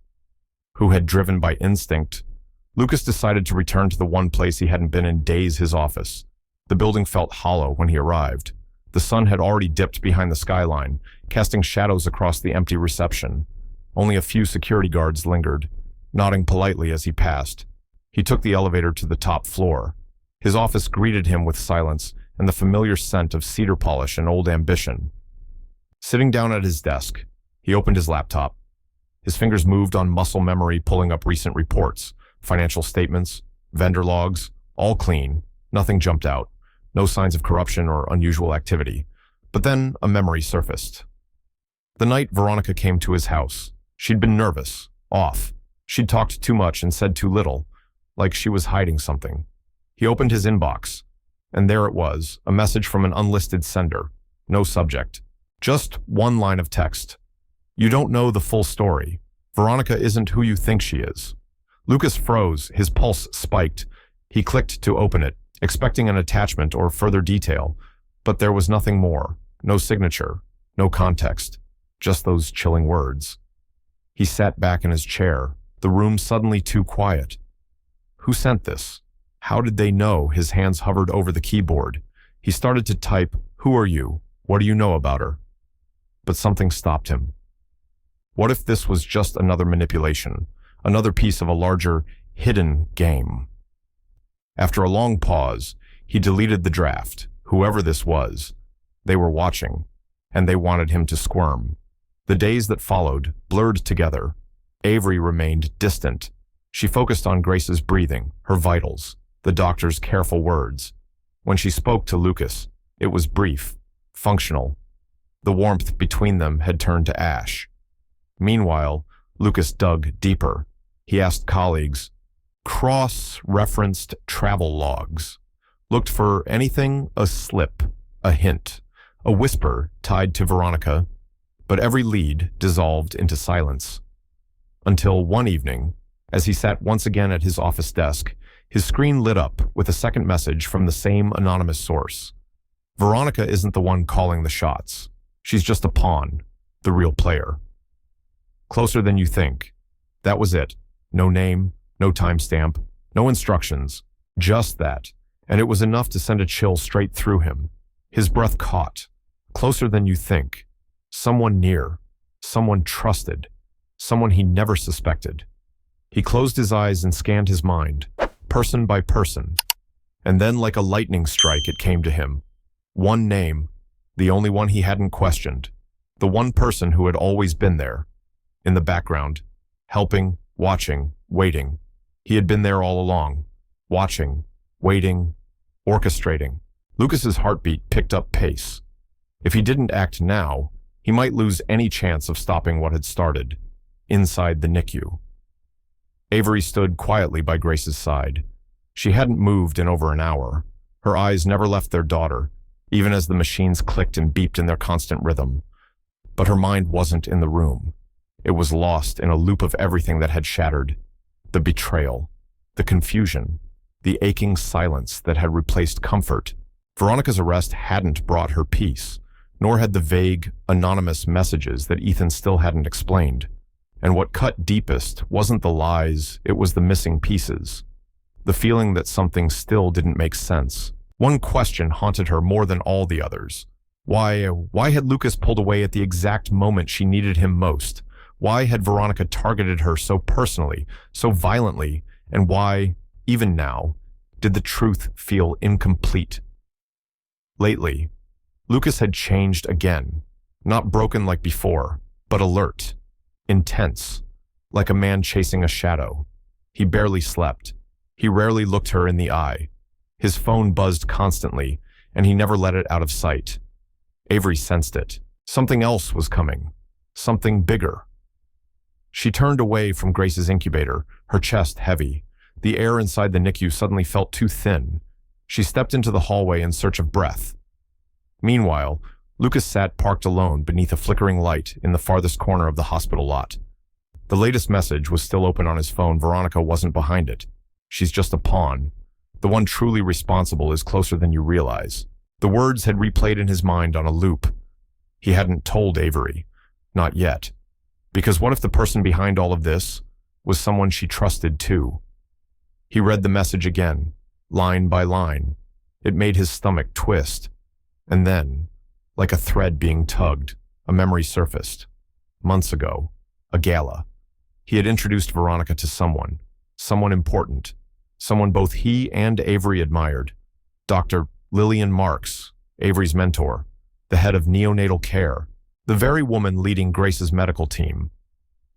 who had driven by instinct? Lucas decided to return to the one place he hadn't been in days, his office. The building felt hollow when he arrived. The sun had already dipped behind the skyline, casting shadows across the empty reception. Only a few security guards lingered, nodding politely as he passed. He took the elevator to the top floor. His office greeted him with silence and the familiar scent of cedar polish and old ambition. Sitting down at his desk, he opened his laptop. His fingers moved on muscle memory, pulling up recent reports, financial statements, vendor logs, all clean. Nothing jumped out. No signs of corruption or unusual activity. But then a memory surfaced. The night Veronica came to his house, she'd been nervous, off. She'd talked too much and said too little, like she was hiding something. He opened his inbox, and there it was, a message from an unlisted sender. No subject. Just one line of text. You don't know the full story. Veronica isn't who you think she is. Lucas froze, his pulse spiked. He clicked to open it, expecting an attachment or further detail, but there was nothing more. No signature, no context, just those chilling words. He sat back in his chair, the room suddenly too quiet. Who sent this? How did they know? His hands hovered over the keyboard. He started to type, "Who are you? What do you know about her?" But something stopped him. What if this was just another manipulation, another piece of a larger, hidden game? After a long pause, he deleted the draft. Whoever this was, they were watching, and they wanted him to squirm. The days that followed blurred together. Avery remained distant. She focused on Grace's breathing, her vitals, the doctor's careful words. When she spoke to Lucas, it was brief, functional. The warmth between them had turned to ash. Meanwhile, Lucas dug deeper. He asked colleagues, cross-referenced travel logs, looked for anything, a slip, a hint, a whisper tied to Veronica, but every lead dissolved into silence. Until one evening, as he sat once again at his office desk, his screen lit up with a second message from the same anonymous source. Veronica isn't the one calling the shots. She's just a pawn, the real player. Closer than you think. That was it. No name, no timestamp, no instructions, just that. And it was enough to send a chill straight through him. His breath caught. Closer than you think. Someone near. Someone trusted. Someone he never suspected. He closed his eyes and scanned his mind, person by person. And then, like a lightning strike, it came to him. One name, the only one he hadn't questioned. The one person who had always been there. In the background. Helping, watching, waiting. He had been there all along. Watching, waiting, orchestrating. Lucas's heartbeat picked up pace. If he didn't act now, he might lose any chance of stopping what had started. Inside the NICU. Avery stood quietly by Grace's side. She hadn't moved in over an hour. Her eyes never left their daughter, even as the machines clicked and beeped in their constant rhythm. But her mind wasn't in the room. It was lost in a loop of everything that had shattered. The betrayal, the confusion, the aching silence that had replaced comfort. Veronica's arrest hadn't brought her peace, nor had the vague, anonymous messages that Ethan still hadn't explained. And what cut deepest wasn't the lies, it was the missing pieces. The feeling that something still didn't make sense. One question haunted her more than all the others. Why had Lucas pulled away at the exact moment she needed him most? Why had Veronica targeted her so personally, so violently, and why, even now, did the truth feel incomplete? Lately, Lucas had changed again, not broken like before, but alert, intense, like a man chasing a shadow. He barely slept. He rarely looked her in the eye. His phone buzzed constantly, and he never let it out of sight. Avery sensed it. Something else was coming. Something bigger. She turned away from Grace's incubator, her chest heavy. The air inside the NICU suddenly felt too thin. She stepped into the hallway in search of breath. Meanwhile, Lucas sat parked alone beneath a flickering light in the farthest corner of the hospital lot. The latest message was still open on his phone. Veronica wasn't behind it. She's just a pawn. The one truly responsible is closer than you realize. The words had replayed in his mind on a loop. He hadn't told Avery. Not yet. Because what if the person behind all of this was someone she trusted too? He read the message again, line by line. It made his stomach twist. And then, like a thread being tugged, a memory surfaced. Months ago, a gala. He had introduced Veronica to someone important, someone both he and Avery admired. Dr. Lillian Marks, Avery's mentor, the head of neonatal care, the very woman leading Grace's medical team.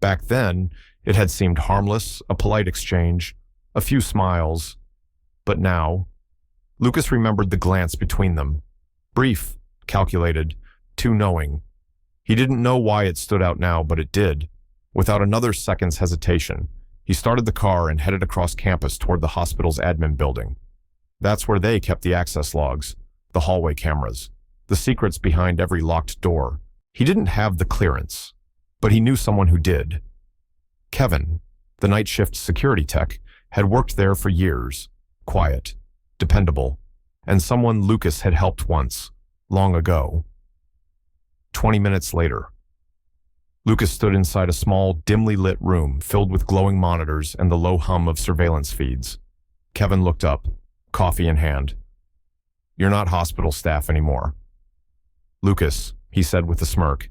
Back then, it had seemed harmless, a polite exchange, a few smiles. But now, Lucas remembered the glance between them. Brief, calculated, too knowing. He didn't know why it stood out now, but it did. Without another second's hesitation, he started the car and headed across campus toward the hospital's admin building. That's where they kept the access logs, the hallway cameras, the secrets behind every locked door. He didn't have the clearance, but he knew someone who did. Kevin, the night shift security tech, had worked there for years, quiet, dependable, and someone Lucas had helped once, long ago. 20 minutes later, Lucas stood inside a small, dimly lit room filled with glowing monitors and the low hum of surveillance feeds. Kevin looked up, coffee in hand. "You're not hospital staff anymore." "Lucas," he said with a smirk,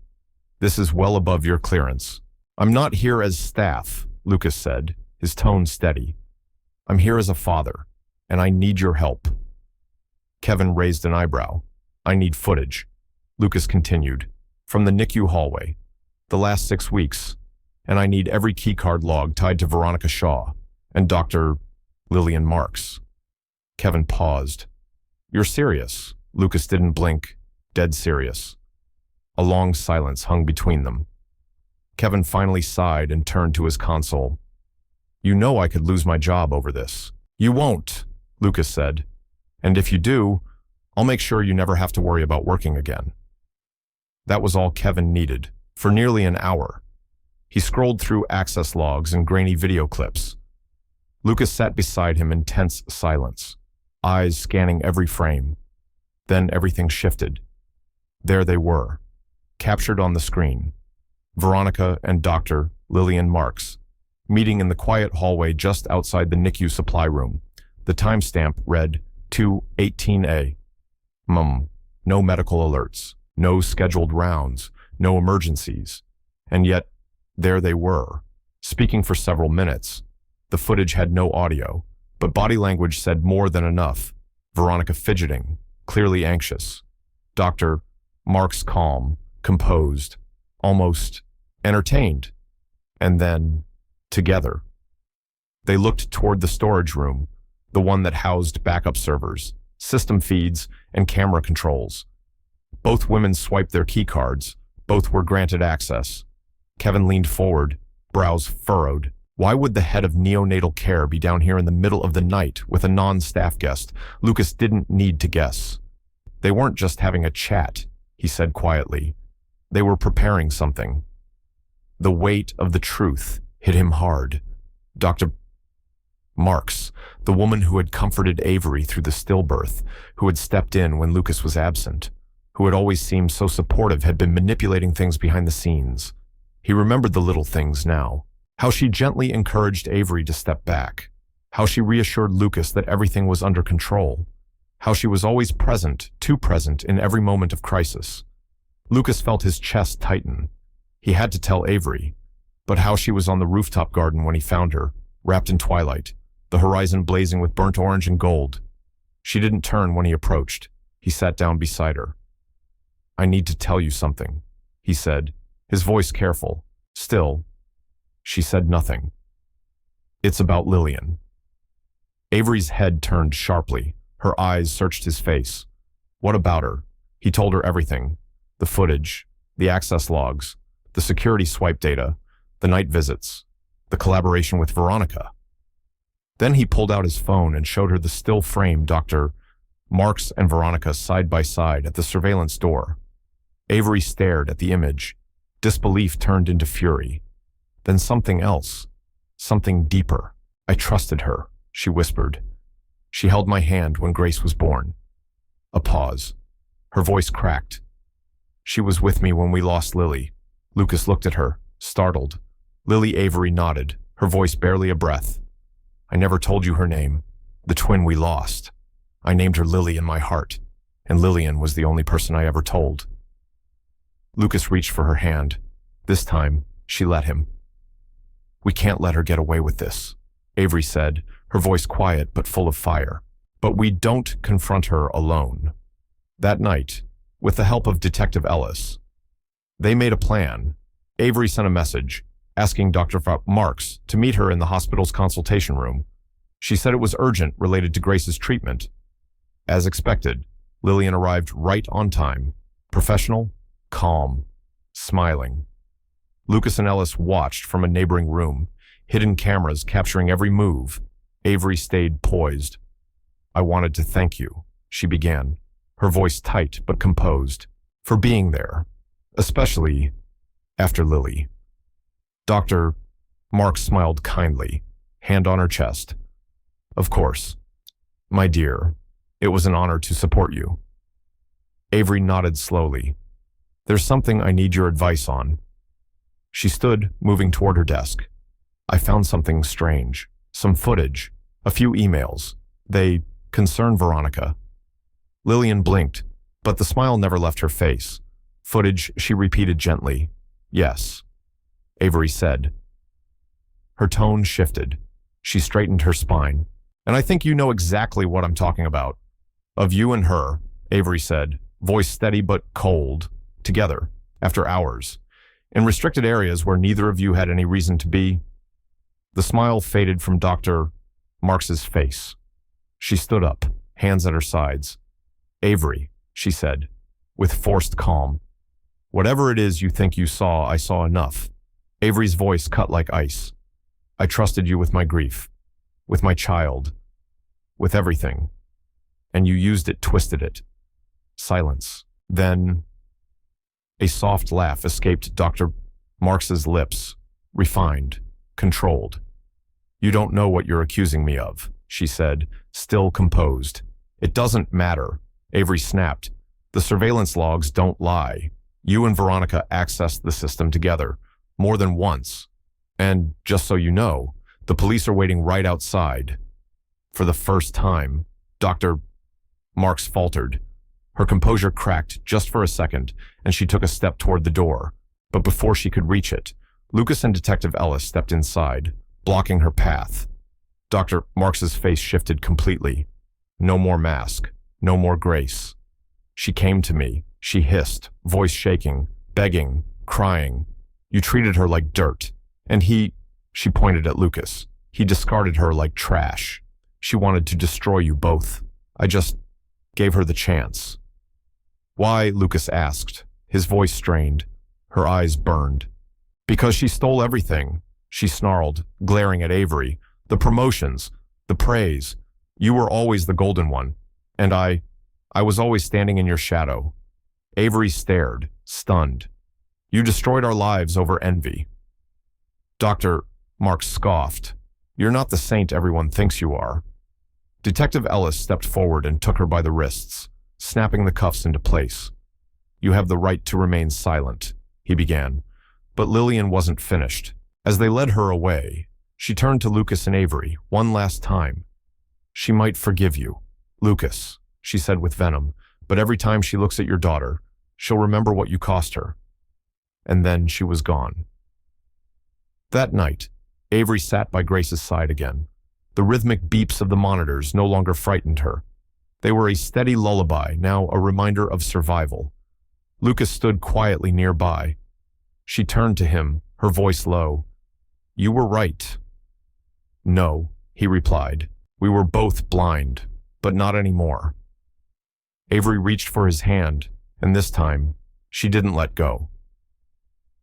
"this is well above your clearance." "I'm not here as staff," Lucas said, his tone steady. "I'm here as a father, and I need your help." Kevin raised an eyebrow. "I need footage," Lucas continued, "from the NICU hallway, the last 6 weeks, and I need every keycard log tied to Veronica Shaw and Dr. Lillian Marks." Kevin paused. "You're serious?" Lucas didn't blink, dead serious. A long silence hung between them. Kevin finally sighed and turned to his console. You know I could lose my job over this. You won't, Lucas said. And if you do, I'll make sure you never have to worry about working again. That was all Kevin needed, for nearly an hour. He scrolled through access logs and grainy video clips. Lucas sat beside him in tense silence, eyes scanning every frame. Then everything shifted. There they were, captured on the screen. Veronica and Dr. Lillian Marks, meeting in the quiet hallway just outside the NICU supply room. The timestamp read 2:18 a.m. No medical alerts, no scheduled rounds, no emergencies. And yet, there they were, speaking for several minutes. The footage had no audio, but body language said more than enough. Veronica fidgeting, clearly anxious. Dr. Marks calm, composed, almost entertained. And then, together. They looked toward the storage room, the one that housed backup servers, system feeds, and camera controls. Both women swiped their key cards. Both were granted access. Kevin leaned forward, brows furrowed. Why would the head of neonatal care be down here in the middle of the night with a non-staff guest? Lucas didn't need to guess. They weren't just having a chat, he said quietly. They were preparing something. The weight of the truth hit him hard. Dr. Marks, the woman who had comforted Avery through the stillbirth, who had stepped in when Lucas was absent, who had always seemed so supportive, had been manipulating things behind the scenes. He remembered the little things now. How she gently encouraged Avery to step back. How she reassured Lucas that everything was under control. How she was always present, too present, in every moment of crisis. Lucas felt his chest tighten. He had to tell Avery. But how she was on the rooftop garden when he found her, wrapped in twilight, the horizon blazing with burnt orange and gold. She didn't turn when he approached. He sat down beside her. "I need to tell you something," he said, his voice careful. Still, she said nothing. "It's about Lillian." Avery's head turned sharply. Her eyes searched his face. What about her? He told her everything. The footage, the access logs, the security swipe data, the night visits, the collaboration with Veronica. Then he pulled out his phone and showed her the still frame Dr. Marks and Veronica side by side at the surveillance door. Avery stared at the image. Disbelief turned into fury. Then something else, something deeper. "I trusted her," she whispered. "She held my hand when Grace was born." A pause. Her voice cracked. "She was with me when we lost Lily." Lucas looked at her, startled. Lily Avery nodded, her voice barely a breath. "I never told you her name, the twin we lost. I named her Lily in my heart, and Lillian was the only person I ever told." Lucas reached for her hand. This time, she let him. "We can't let her get away with this," Avery said, her voice quiet but full of fire. "But we don't confront her alone." That night, with the help of Detective Ellis, they made a plan. Avery sent a message, asking Dr. Marks to meet her in the hospital's consultation room. She said it was urgent, related to Grace's treatment. As expected, Lillian arrived right on time, professional, calm, smiling. Lucas and Ellis watched from a neighboring room, hidden cameras capturing every move. Avery stayed poised. "I wanted to thank you," she began, her voice tight but composed, "for being there, especially after Lily." Dr. Marks smiled kindly, hand on her chest. "Of course. My dear, it was an honor to support you." Avery nodded slowly. "There's something I need your advice on." She stood, moving toward her desk. "I found something strange. Some footage. A few emails. They concern Veronica." Lillian blinked, but the smile never left her face. "Footage," she repeated gently. "Yes," Avery said. Her tone shifted. She straightened her spine. "And I think you know exactly what I'm talking about." "Of you and her," Avery said, voice steady but cold, "together, after hours, in restricted areas where neither of you had any reason to be." The smile faded from Dr. Marks's face. She stood up, hands at her sides. "Avery," she said, with forced calm, "whatever it is you think you saw, I saw enough." Avery's voice cut like ice. I trusted you with my grief, with my child, with everything. And you used it, twisted it. Silence. Then a soft laugh escaped Dr. Marks's lips, refined, controlled. You don't know what you're accusing me of, she said, still composed. It doesn't matter, Avery snapped. The surveillance logs don't lie. You and Veronica accessed the system together, more than once. And just so you know, the police are waiting right outside. For the first time, Dr. Marks faltered. Her composure cracked just for a second, and she took a step toward the door. But before she could reach it, Lucas and Detective Ellis stepped inside, blocking her path. Dr. Marks's face shifted completely. No more mask, no more grace. She came to me, she hissed, voice shaking, begging, crying. You treated her like dirt. And she pointed at Lucas. He discarded her like trash. She wanted to destroy you both. I just gave her the chance. Why? Lucas asked, his voice strained. Her eyes burned. Because she stole everything, she snarled, glaring at Avery. The promotions, the praise. You were always the golden one. And I was always standing in your shadow. Avery stared, stunned. You destroyed our lives over envy. Dr. Marks scoffed. You're not the saint everyone thinks you are. Detective Ellis stepped forward and took her by the wrists, snapping the cuffs into place. You have the right to remain silent, he began. But Lillian wasn't finished. As they led her away, she turned to Lucas and Avery one last time. She might forgive you, Lucas, she said with venom, but every time she looks at your daughter, she'll remember what you cost her. And then she was gone. That night, Avery sat by Grace's side again. The rhythmic beeps of the monitors no longer frightened her. They were a steady lullaby, now a reminder of survival. Lucas stood quietly nearby. She turned to him, her voice low. You were right. No, he replied. We were both blind, but not anymore. Avery reached for his hand, and this time, she didn't let go.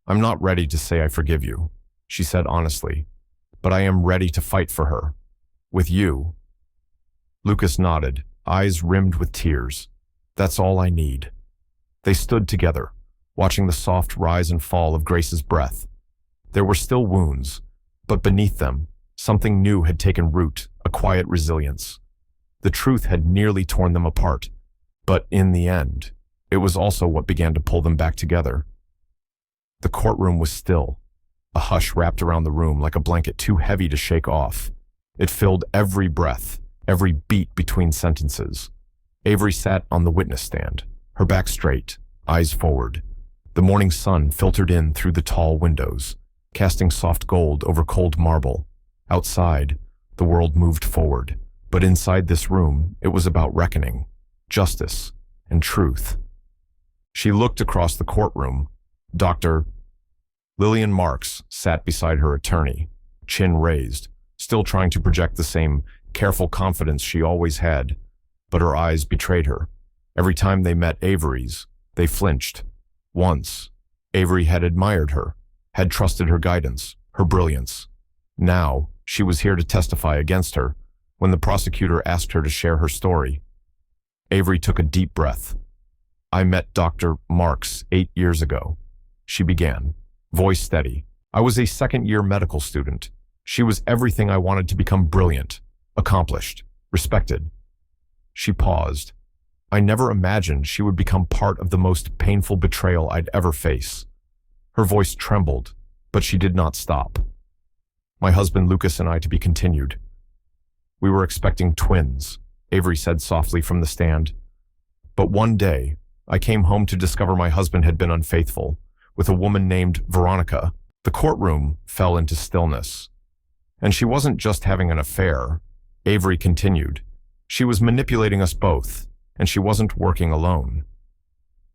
I'm not ready to say I forgive you, she said honestly, but I am ready to fight for her. With you. Lucas nodded, eyes rimmed with tears. That's all I need. They stood together, watching the soft rise and fall of Grace's breath. There were still wounds, but beneath them, something new had taken root, a quiet resilience. The truth had nearly torn them apart, but in the end, it was also what began to pull them back together. The courtroom was still. A hush wrapped around the room like a blanket too heavy to shake off. It filled every breath, every beat between sentences. Avery sat on the witness stand, her back straight, eyes forward. The morning sun filtered in through the tall windows, casting soft gold over cold marble. Outside, the world moved forward, but inside this room, it was about reckoning, justice, and truth. She looked across the courtroom. Dr. Lillian Marks sat beside her attorney, chin raised, still trying to project the same careful confidence she always had, but her eyes betrayed her. Every time they met Avery's, they flinched. Once, Avery had admired her, had trusted her guidance, her brilliance. Now, she was here to testify against her. When the prosecutor asked her to share her story, Avery took a deep breath. I met Dr. Marks 8 years ago, she began, voice steady. I was a second-year medical student. She was everything I wanted to become: brilliant, accomplished, respected. She paused. I never imagined she would become part of the most painful betrayal I'd ever face. Her voice trembled, but she did not stop. My husband Lucas and I to be continued. We were expecting twins, Avery said softly from the stand. But one day, I came home to discover my husband had been unfaithful, with a woman named Veronica. The courtroom fell into stillness. And she wasn't just having an affair, Avery continued. She was manipulating us both, and she wasn't working alone.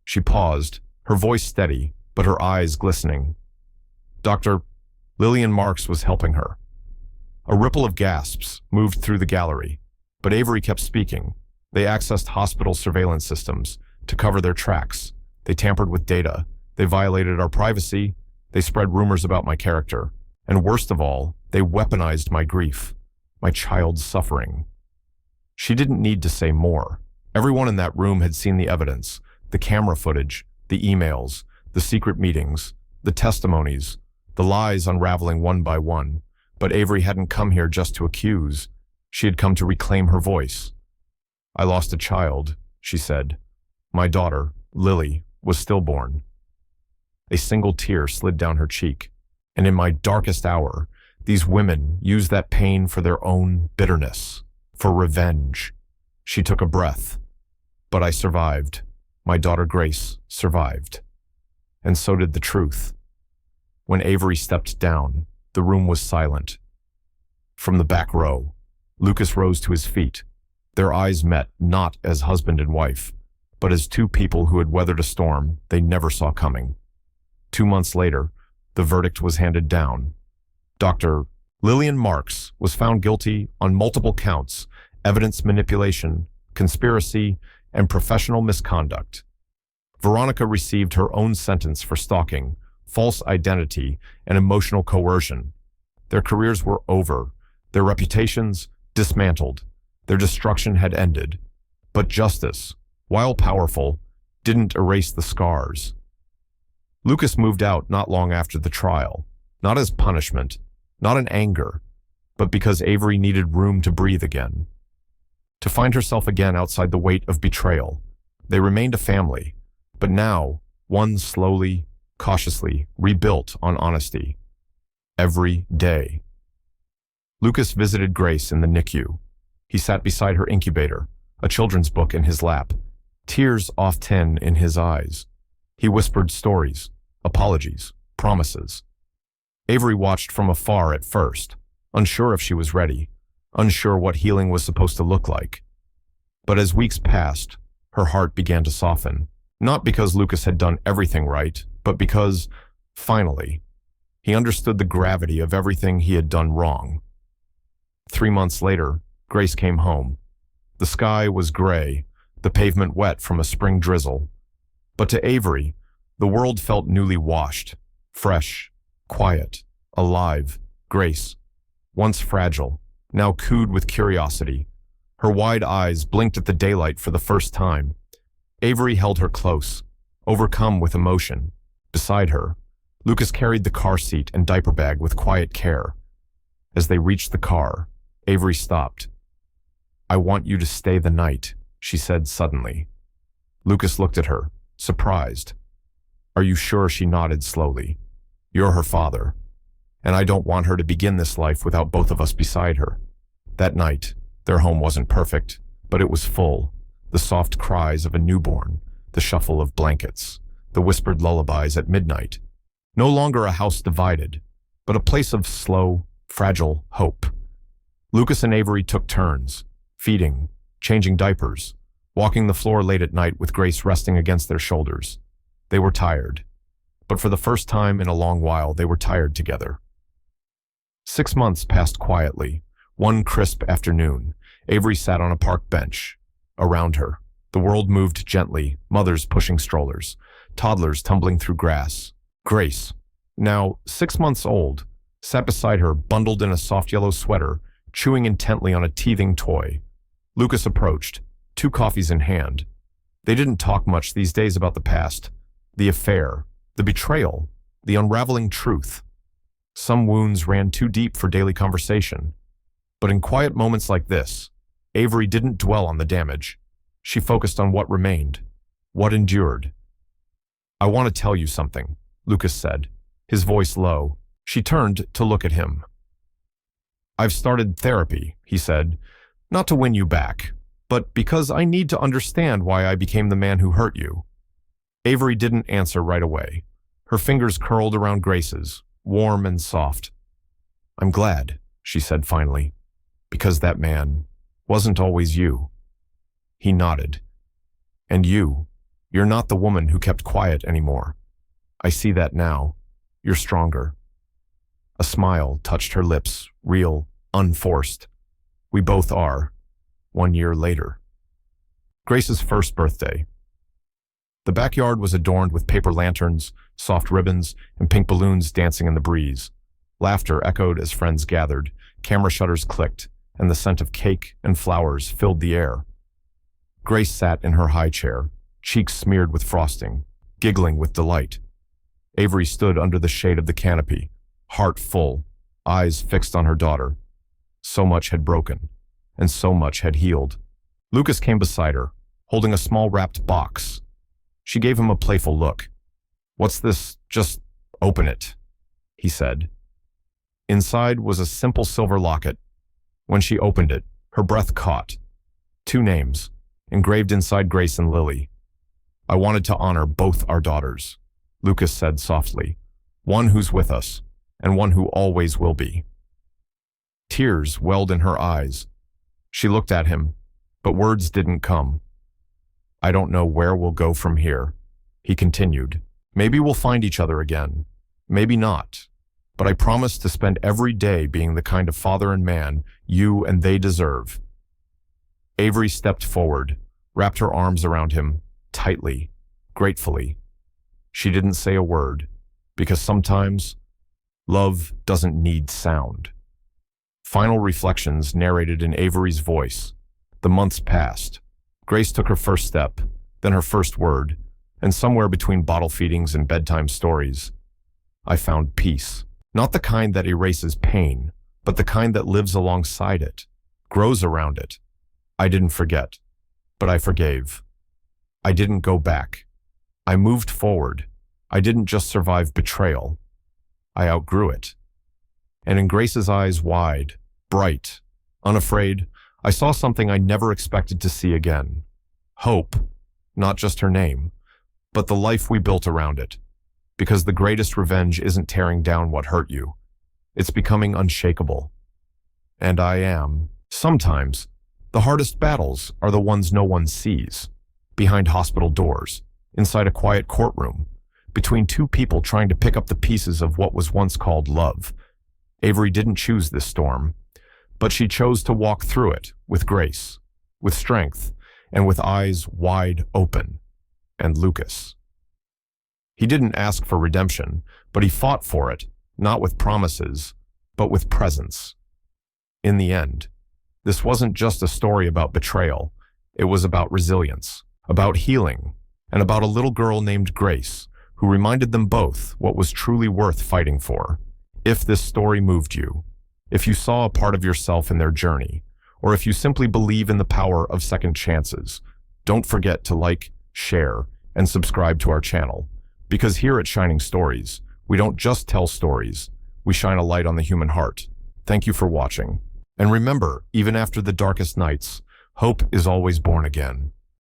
She paused, her voice steady, but her eyes glistening. Dr. Lillian Marks was helping her. A ripple of gasps moved through the gallery, but Avery kept speaking. They accessed hospital surveillance systems to cover their tracks. They tampered with data. They violated our privacy. They spread rumors about my character. And worst of all, They weaponized my grief, my child's suffering. She didn't need to say more. Everyone in that room had seen the evidence, the camera footage, the emails, the secret meetings, the testimonies, the lies unraveling one by one. But Avery hadn't come here just to accuse. She had come to reclaim her voice. "I lost a child," she said. "My daughter, Lily, was stillborn." A single tear slid down her cheek. And in my darkest hour, these women used that pain for their own bitterness, for revenge. She took a breath. But I survived. My daughter Grace survived. And so did the truth. When Avery stepped down, the room was silent. From the back row, Lucas rose to his feet. Their eyes met not as husband and wife, but as two people who had weathered a storm they never saw coming. 2 months later, the verdict was handed down. Dr. Lillian Marks was found guilty on multiple counts: evidence manipulation, conspiracy, and professional misconduct. Veronica received her own sentence for stalking, false identity, and emotional coercion. Their careers were over, their reputations dismantled, their destruction had ended. But justice, while powerful, didn't erase the scars. Lucas moved out not long after the trial, not as punishment, not in anger, but because Avery needed room to breathe again. To find herself again outside the weight of betrayal. They remained a family, but now one slowly, cautiously rebuilt on honesty. Every day. Lucas visited Grace in the NICU. He sat beside her incubator, a children's book in his lap, tears often in his eyes. He whispered stories, apologies, promises. Avery watched from afar at first, unsure if she was ready, unsure what healing was supposed to look like. But as weeks passed, her heart began to soften, not because Lucas had done everything right, but because, finally, he understood the gravity of everything he had done wrong. 3 months later, Grace came home. The sky was gray, the pavement wet from a spring drizzle. But to Avery, the world felt newly washed, fresh, quiet, alive. Grace, once fragile, now cooed with curiosity. Her wide eyes blinked at the daylight for the first time. Avery held her close, overcome with emotion. Beside her, Lucas carried the car seat and diaper bag with quiet care. As they reached the car, Avery stopped. "I want you to stay the night," she said suddenly. Lucas looked at her, surprised. "Are you sure?" She nodded slowly. "You're her father, and I don't want her to begin this life without both of us beside her." That night, their home wasn't perfect, but it was full. The soft cries of a newborn, the shuffle of blankets, the whispered lullabies at midnight. No longer a house divided, but a place of slow, fragile hope. Lucas and Avery took turns, feeding, changing diapers, walking the floor late at night with Grace resting against their shoulders. They were tired, but for the first time in a long while, they were tired together. 6 months passed quietly. One crisp afternoon, Avery sat on a park bench. Around her, the world moved gently, mothers pushing strollers, toddlers tumbling through grass. Grace, now 6 months old, sat beside her, bundled in a soft yellow sweater, chewing intently on a teething toy. Lucas approached, 2 coffees in hand. They didn't talk much these days about the past, the affair, the betrayal, the unraveling truth. Some wounds ran too deep for daily conversation. But in quiet moments like this, Avery didn't dwell on the damage. She focused on what remained, what endured. "I want to tell you something," Lucas said, his voice low. She turned to look at him. "I've started therapy," he said, "not to win you back, but because I need to understand why I became the man who hurt you." Avery didn't answer right away. Her fingers curled around Grace's, warm and soft. "I'm glad," she said finally, "because that man wasn't always you." He nodded. "And you're not the woman who kept quiet anymore. I see that now. You're stronger." A smile touched her lips, real, unforced. "We both are." 1 year later. Grace's first birthday. The backyard was adorned with paper lanterns, soft ribbons, and pink balloons dancing in the breeze. Laughter echoed as friends gathered, camera shutters clicked, and the scent of cake and flowers filled the air. Grace sat in her high chair, cheeks smeared with frosting, giggling with delight. Avery stood under the shade of the canopy, heart full, eyes fixed on her daughter. So much had broken, and so much had healed. Lucas came beside her, holding a small wrapped box. She gave him a playful look. "What's this? Just open it," he said. Inside was a simple silver locket. When she opened it, her breath caught. 2 names, engraved inside Grace and Lily. "I wanted to honor both our daughters," Lucas said softly. "One who's with us, and one who always will be." Tears welled in her eyes. She looked at him, but words didn't come. "I don't know where we'll go from here," he continued. "Maybe we'll find each other again. Maybe not. But I promise to spend every day being the kind of father and man you and they deserve." Avery stepped forward, wrapped her arms around him, tightly, gratefully. She didn't say a word, because sometimes love doesn't need sound. Final reflections narrated in Avery's voice. The months passed. Grace took her first step, then her first word, and somewhere between bottle feedings and bedtime stories, I found peace. Not the kind that erases pain, but the kind that lives alongside it, grows around it. I didn't forget, but I forgave. I didn't go back. I moved forward. I didn't just survive betrayal. I outgrew it. And in Grace's eyes wide, bright, unafraid, I saw something I never expected to see again. Hope, not just her name, but the life we built around it. Because the greatest revenge isn't tearing down what hurt you. It's becoming unshakable. And sometimes, the hardest battles are the ones no one sees. Behind hospital doors, inside a quiet courtroom, between 2 people trying to pick up the pieces of what was once called love. Avery didn't choose this storm, but she chose to walk through it with grace, with strength, and with eyes wide open. And Lucas. He didn't ask for redemption, but he fought for it, not with promises, but with presence. In the end, this wasn't just a story about betrayal. It was about resilience, about healing, and about a little girl named Grace, who reminded them both what was truly worth fighting for. If this story moved you, if you saw a part of yourself in their journey, or if you simply believe in the power of second chances, don't forget to like, share, and subscribe to our channel. Because here at Shining Stories, we don't just tell stories, we shine a light on the human heart. Thank you for watching. And remember, even after the darkest nights, hope is always born again.